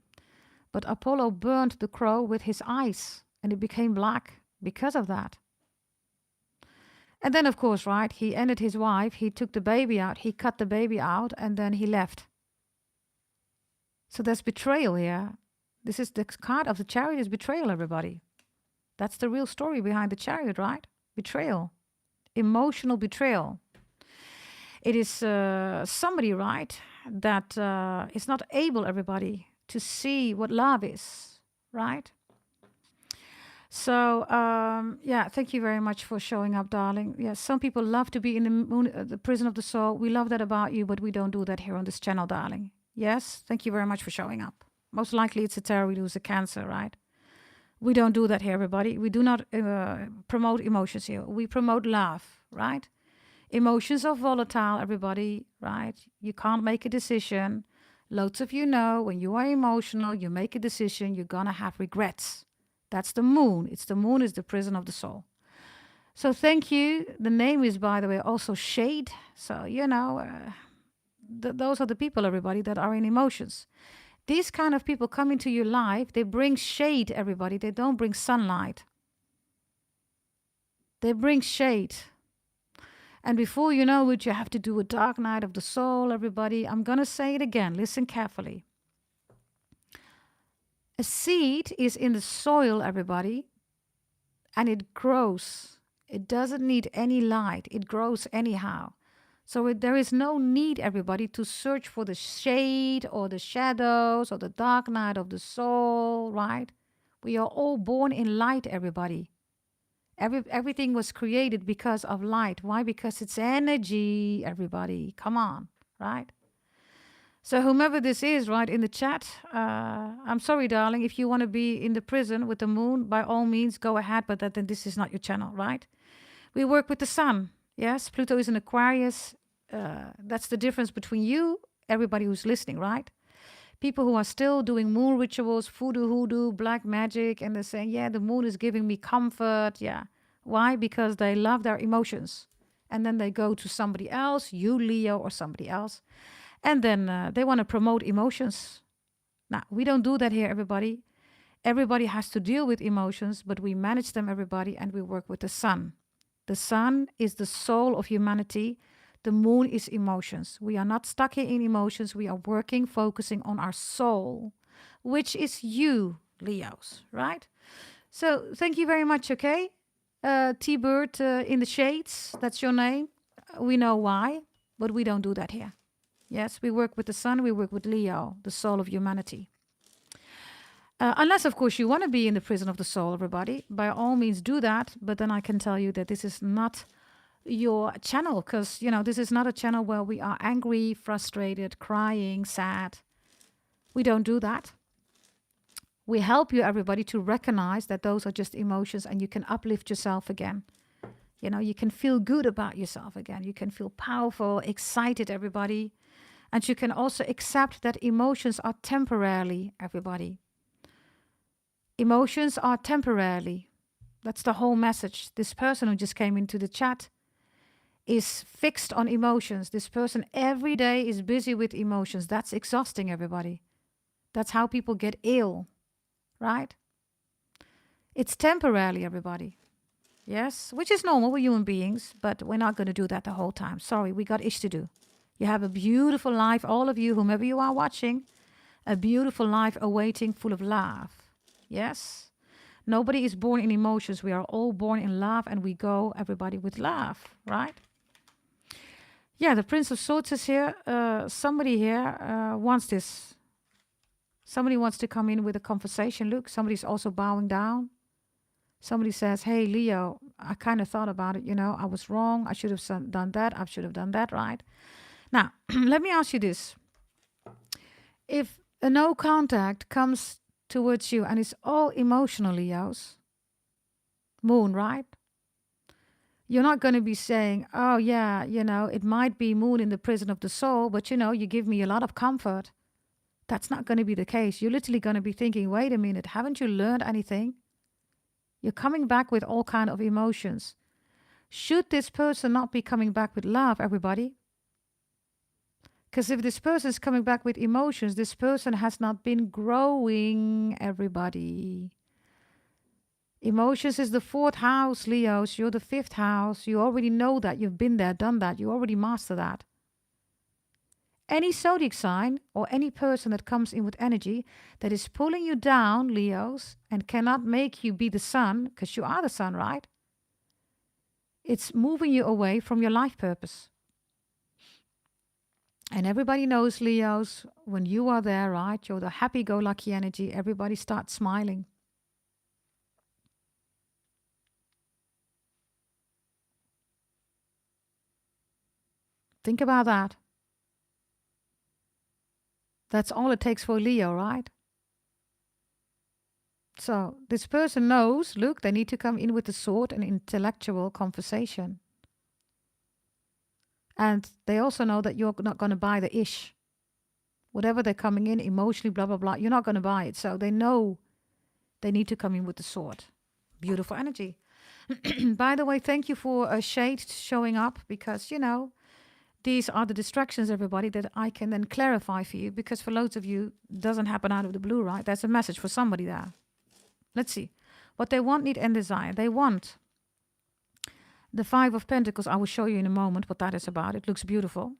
But Apollo burned the crow with his eyes, and it became black because of that. And then, of course, right, he ended his wife. He took the baby out. He cut the baby out, and then he left. So there's betrayal here. This is the card of the chariot is betrayal, everybody. That's the real story behind the chariot, right? Betrayal. Emotional betrayal. It is somebody, right, that is not able, everybody, to see what love is, right? So, thank you very much for showing up, darling. Yes, some people love to be in the prison of the soul. We love that about you, but we don't do that here on this channel, darling. Yes, thank you very much for showing up. Most likely it's a tarot reader who's a Cancer, right? We don't do that here, everybody. We do not promote emotions here. We promote love, right? Emotions are volatile, everybody, right? You can't make a decision. Loads of you know when you are emotional, you make a decision, you're going to have regrets. That's the moon. The moon is the prison of the soul. So thank you. The name is, by the way, also Shade. So, those are the people, everybody, that are in emotions. These kind of people come into your life. They bring shade, everybody. They don't bring sunlight. They bring shade. And before you know it, you have to do a dark night of the soul, everybody. I'm going to say it again. Listen carefully. A seed is in the soil, everybody, and it grows. It doesn't need any light. It grows anyhow. So there is no need, everybody, to search for the shade or the shadows or the dark night of the soul, right? We are all born in light, everybody. Everything was created because of light. Why? Because it's energy, everybody. Come on, right? So whomever this is, right, in the chat, I'm sorry, darling. If you want to be in the prison with the moon, by all means, go ahead. But then this is not your channel, right? We work with the sun. Yes, Pluto is in Aquarius. That's the difference between you, everybody who's listening, right? People who are still doing moon rituals, voodoo, hoodoo, black magic, and they're saying, yeah, the moon is giving me comfort. Yeah. Why? Because they love their emotions. And then they go to somebody else, you, Leo, or somebody else. And then they want to promote emotions. Now, we don't do that here, everybody. Everybody has to deal with emotions, but we manage them, everybody, and we work with the sun. The sun is the soul of humanity. The moon is emotions. We are not stuck here in emotions. We are working, focusing on our soul, which is you, Leos, right? So thank you very much, okay? T-Bird in the shades, that's your name. We know why, but we don't do that here. Yes, we work with the sun, we work with Leo, the soul of humanity. Unless, of course, you want to be in the prison of the soul, everybody. By all means, do that. But then I can tell you that this is not your channel, because, this is not a channel where we are angry, frustrated, crying, sad. We don't do that. We help you, everybody, to recognize that those are just emotions and you can uplift yourself again. You can feel good about yourself again. You can feel powerful, excited, everybody. And you can also accept that emotions are temporarily, everybody. Emotions are temporarily. That's the whole message. This person who just came into the chat is fixed on emotions. This person every day is busy with emotions. That's exhausting, everybody. That's how people get ill, right? It's temporarily, everybody. Yes, which is normal. We're human beings, but we're not going to do that the whole time. Sorry, we got ish to do. You have a beautiful life, all of you, whomever you are watching, a beautiful life awaiting, full of love. Yes? Nobody is born in emotions. We are all born in love, and we go, everybody, with love, right? Yeah, the Prince of Swords is here. Somebody here wants this. Somebody wants to come in with a conversation. Look, somebody's also bowing down. Somebody says, hey, Leo, I kind of thought about it. I was wrong. I should have done that. I should have done that, right? Now, let me ask you this. If A no contact comes towards you and it's all emotional, Leos. Moon, right? You're not going to be saying, oh, yeah, it might be Moon in the prison of the soul, but you give me a lot of comfort. That's not going to be the case. You're literally going to be thinking, wait a minute, haven't you learned anything? You're coming back with all kind of emotions. Should this person not be coming back with love, everybody? Because if this person is coming back with emotions, this person has not been growing, everybody. Emotions is the 4th house, Leos. You're the 5th house. You already know that. You've been there, done that. You already mastered that. Any zodiac sign or any person that comes in with energy that is pulling you down, Leos, and cannot make you be the sun, because you are the sun, right? It's moving you away from your life purpose. And everybody knows, Leos, when you are there, right? You're the happy-go-lucky energy. Everybody starts smiling. Think about that. That's all it takes for Leo, right? So this person knows, look, they need to come in with the sword and intellectual conversation. And they also know that you're not going to buy the ish. Whatever they're coming in emotionally, blah, blah, blah, you're not going to buy it. So they know they need to come in with the sword. Beautiful energy. By the way, thank you for Shade showing up because, these are the distractions, everybody, that I can then clarify for you because for loads of you, it doesn't happen out of the blue, right? There's a message for somebody there. Let's see. What they want, need, and desire. They want the 5 of Pentacles. I will show you in a moment what that is about. It looks beautiful.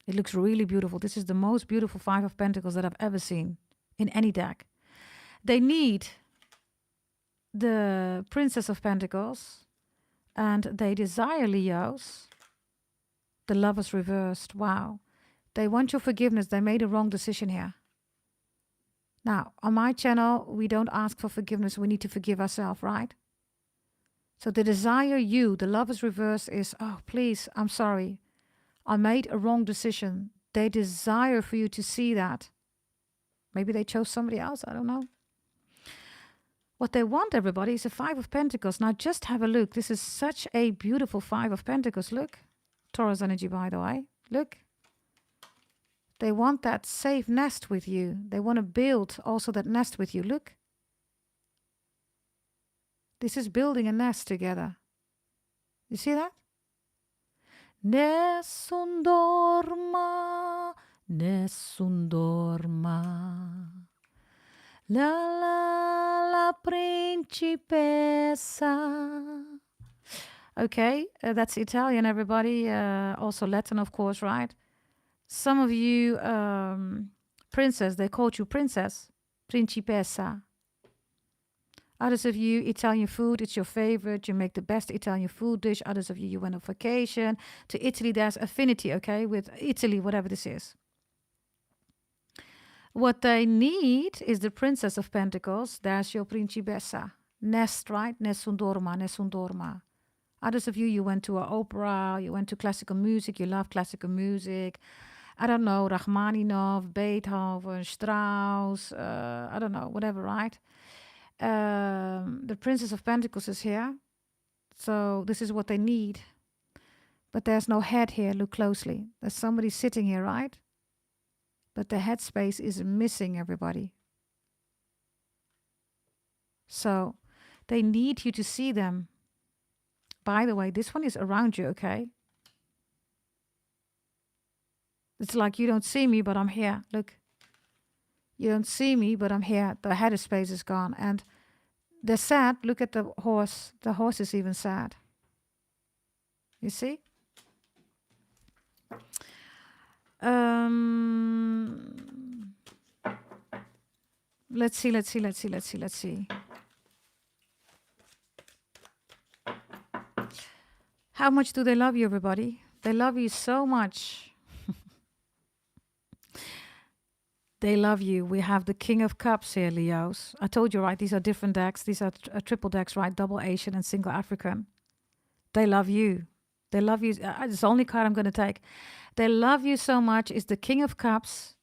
It looks really beautiful. This is the most beautiful 5 of Pentacles that I've ever seen in any deck. They need the Princess of Pentacles and they desire, Leos, the Lovers reversed. Wow. They want your forgiveness. They made a wrong decision here. Now, on my channel, we don't ask for forgiveness. We need to forgive ourselves, right? So the desire you, the Lovers reverse is, oh, please, I'm sorry. I made a wrong decision. They desire for you to see that. Maybe they chose somebody else. I don't know. What they want, everybody, is a 5 of Pentacles. Now, just have a look. This is such a beautiful 5 of Pentacles. Look. Taurus energy, by the way. Look. They want that safe nest with you. They want to build also that nest with you. Look. This is building a nest together. You see that? Nessun dorma, nessun dorma. La la la principessa. Okay, that's Italian, everybody. Also Latin, of course, right? Some of you, princess, they called you princess, principessa. Others of you, Italian food, it's your favorite. You make the best Italian food dish. Others of you, you went on vacation to Italy. There's affinity, okay, with Italy, whatever this is. What they need is the Princess of Pentacles. There's your principessa. Nest, right? Nessun dorma, nessun dorma. Others of you, you went to an opera, you went to classical music, you love classical music. I don't know, Rachmaninoff, Beethoven, Strauss, I don't know, whatever, right? The Princess of Pentacles is here. So this is what they need. But there's no head here. Look closely. There's somebody sitting here, right? But the head space is missing, everybody. So they need you to see them. By the way, this one is around you, okay? It's like you don't see me, but I'm here. Look. You don't see me, but I'm here. The head space is gone. And they're sad. Look at the horse. The horse is even sad. You see? Let's see. How much do they love you, everybody? They love you so much. They love you. We have the King of Cups here, Leos. I told you, right? These are different decks. These are triple decks, right? Double Asian and single African. They love you. They love you. It's the only card I'm going to take. They love you so much. It's the King of Cups.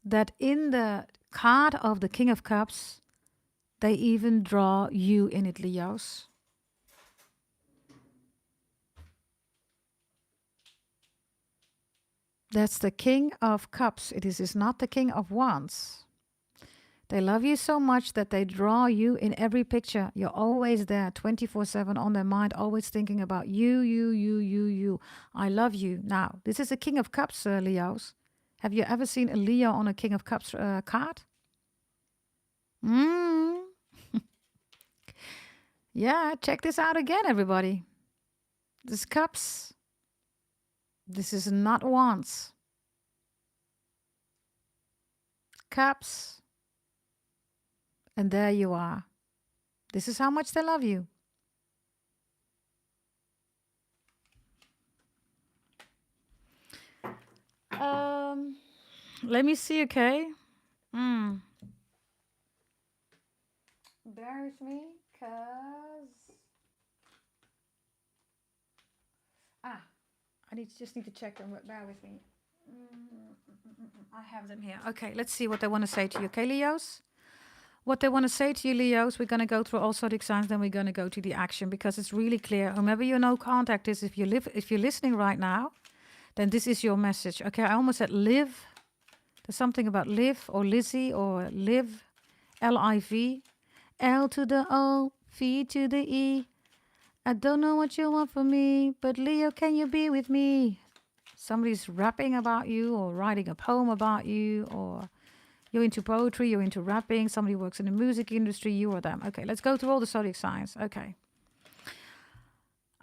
that in the card of the King of Cups, they even draw you in it, Leos. That's the King of Cups. It is not the King of Wands. They love you so much that they draw you in every picture. You're always there, 24/7 on their mind, always thinking about you, you. I love you. Now, this is a King of Cups, Leos. Have you ever seen a Leo on a King of Cups card? Mm. Yeah, check this out again, everybody. This Cups. This is not Wands. Cups. And there you are. This is how much they love you. Let me see, okay? Bear with me, cause I just need to check them. Bear with me. I have them here. Okay, let's see what they want to say to you. Okay, Leos? What they want to say to you, Leos, we're going to go through all zodiac signs, then we're going to go to the action because it's really clear. Whomever your no contact is, if you're listening right now, then this is your message. Okay, I almost said live. There's something about live or Lizzie or live, L-I-V, L to the O, V to the E. I don't know what you want from me, but Leo, can you be with me? Somebody's rapping about you or writing a poem about you, or you're into poetry, you're into rapping, somebody works in the music industry, you or them. Okay, let's go through all the zodiac signs. Okay.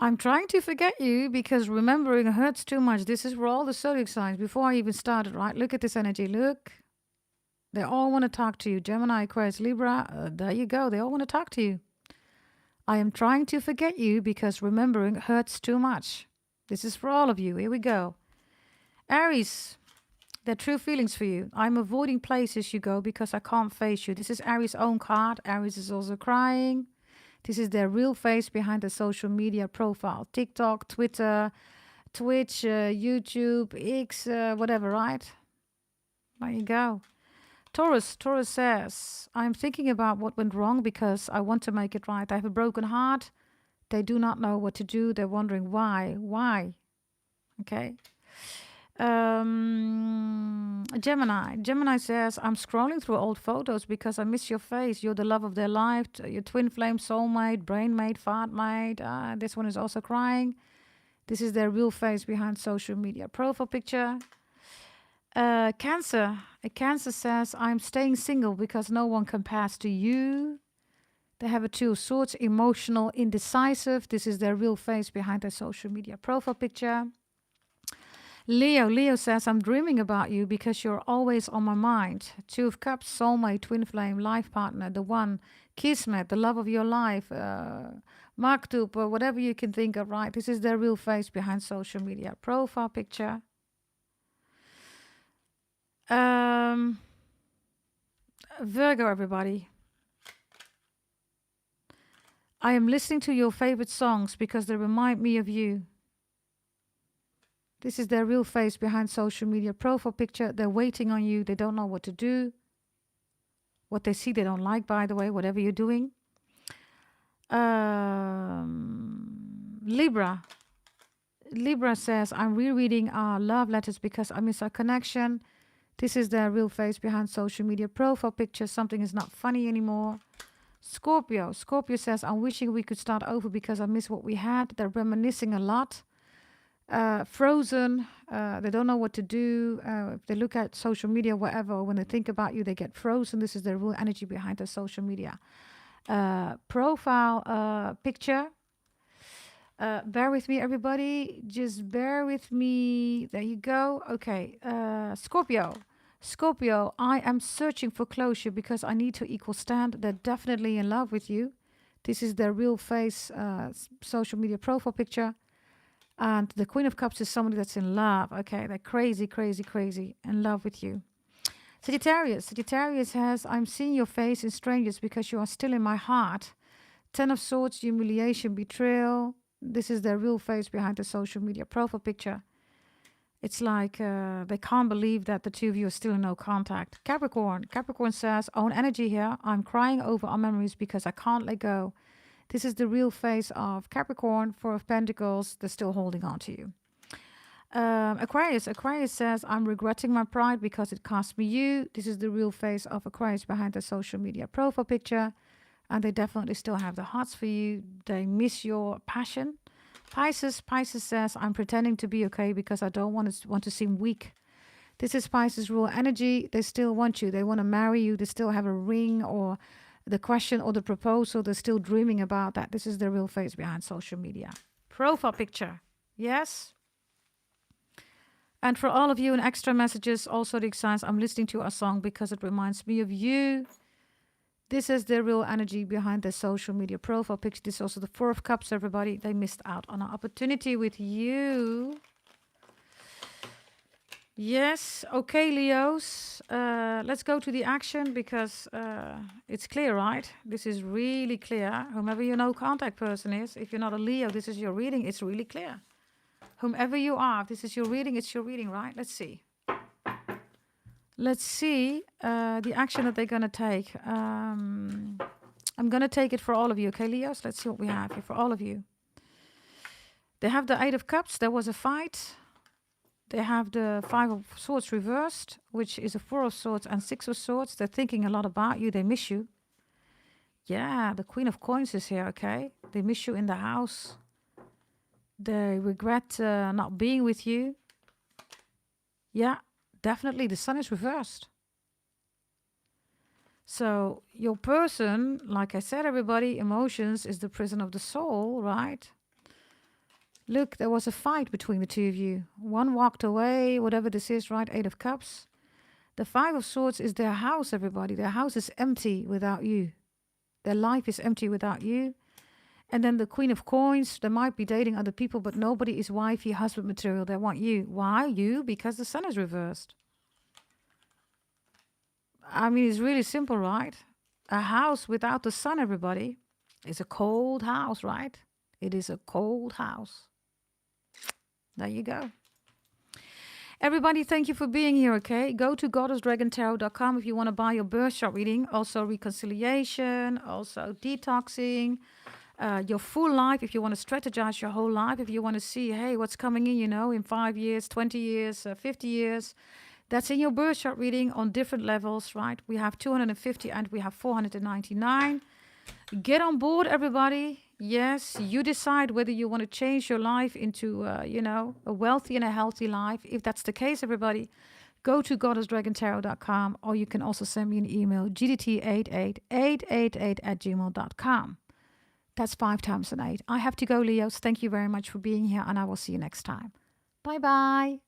I'm trying to forget you because remembering hurts too much. This is for all the zodiac signs before I even started, right? Look at this energy. Look. They all want to talk to you. Gemini, Aquarius, Libra. There you go. They all want to talk to you. I am trying to forget you because remembering hurts too much. This is for all of you. Here we go. Aries, their true feelings for you. I'm avoiding places you go because I can't face you. This is Aries' own card. Aries is also crying. This is their real face behind the social media profile. TikTok, Twitter, Twitch, YouTube, X, whatever, right? There you go. Taurus says, I'm thinking about what went wrong because I want to make it right. I have a broken heart. They do not know what to do. They're wondering why. Why? Okay. Gemini says, I'm scrolling through old photos because I miss your face. You're the love of their life. Your twin flame, soulmate, brainmate, fartmate. This one is also crying. This is their real face behind social media profile picture. Cancer. A Cancer says, I'm staying single because no one compares to you. They have a Two of Swords, emotional, indecisive. This is their real face behind their social media profile picture. Leo says, I'm dreaming about you because you're always on my mind. Two of Cups, soulmate, twin flame, life partner, the one, kismet, the love of your life, maktub, or whatever you can think of, right? This is their real face behind social media profile picture. Virgo, everybody. I am listening to your favorite songs because they remind me of you. This is their real face behind social media profile picture. They're waiting on you. They don't know what to do. What they see, they don't like, by the way, whatever you're doing. Libra. Libra says, I'm rereading our love letters because I miss our connection. This is their real face behind social media profile picture. Something is not funny anymore. Scorpio says, I'm wishing we could start over because I miss what we had. They're reminiscing a lot. Frozen. They don't know what to do. If they look at social media, whatever, when they think about you, they get frozen. This is their real energy behind their social media profile picture. Bear with me, everybody. Just bear with me. There you go. Okay. Scorpio, I am searching for closure because I need to equal stand. They're definitely in love with you. This is their real face social media profile picture. And the Queen of Cups is somebody that's in love. Okay, they're crazy in love with you. Sagittarius has, I'm seeing your face in strangers because you are still in my heart. Ten of Swords, humiliation, betrayal. This is their real face behind the social media profile picture. It's like they can't believe that the two of you are still in no contact. Capricorn. Capricorn says, own energy here. I'm crying over our memories because I can't let go. This is the real face of Capricorn. Four of Pentacles. They're still holding on to you. Aquarius. Aquarius says, I'm regretting my pride because it cost me you. This is the real face of Aquarius behind the social media profile picture. And they definitely still have the hearts for you. They miss your passion. Pisces. Pisces says, I'm pretending to be okay because I don't want to seem weak. This is Pisces' rule energy. They still want you. They want to marry you. They still have a ring or the question or the proposal. They're still dreaming about that. This is the real face behind social media. Profile picture. Yes. And for all of you in extra messages, also the signs, I'm listening to a song because it reminds me of you. This is the real energy behind the social media profile picture. This is also the Four of Cups, everybody. They missed out on an opportunity with you. Yes. Okay, Leos. Let's go to the action because it's clear, right? This is really clear. Whomever your no contact person is, if you're not a Leo, this is your reading. It's really clear. Whomever you are, if this is your reading, it's your reading, right? Let's see. Let's see the action that they're going to take. I'm going to take it for all of you, okay, Leos? Let's see what we have here for all of you. They have the Eight of Cups. There was a fight. They have the Five of Swords reversed, which is a Four of Swords and Six of Swords. They're thinking a lot about you. They miss you. Yeah, the Queen of Coins is here, okay? They miss you in the house. They regret not being with you. Yeah. Definitely, the Sun is reversed. So your person, like I said, everybody, emotions is the prison of the soul, right? Look, there was a fight between the two of you. One walked away, whatever this is, right? Eight of Cups. The Five of Swords is their house, everybody. Their house is empty without you. Their life is empty without you. And then the Queen of Coins, they might be dating other people, but nobody is wifey, husband material. They want you. Why? You? Because the Sun is reversed. I mean, it's really simple, right? A house without the sun, everybody, is a cold house, right? It is a cold house. There you go. Everybody, thank you for being here, okay? Go to goddessdragontarot.com if you want to buy your birth chart reading. Also reconciliation, also detoxing, your full life if you want to strategize your whole life. If you want to see, hey, what's coming in, in 5 years, 20 years, 50 years. That's in your birth chart reading on different levels, right? We have 250 and we have 499. Get on board, everybody. Yes, you decide whether you want to change your life into, a wealthy and a healthy life. If that's the case, everybody, go to goddessdragontarot.com or you can also send me an email, gdt88888@gmail.com. That's 5 times an 8. I have to go, Leos. Thank you very much for being here and I will see you next time. Bye-bye.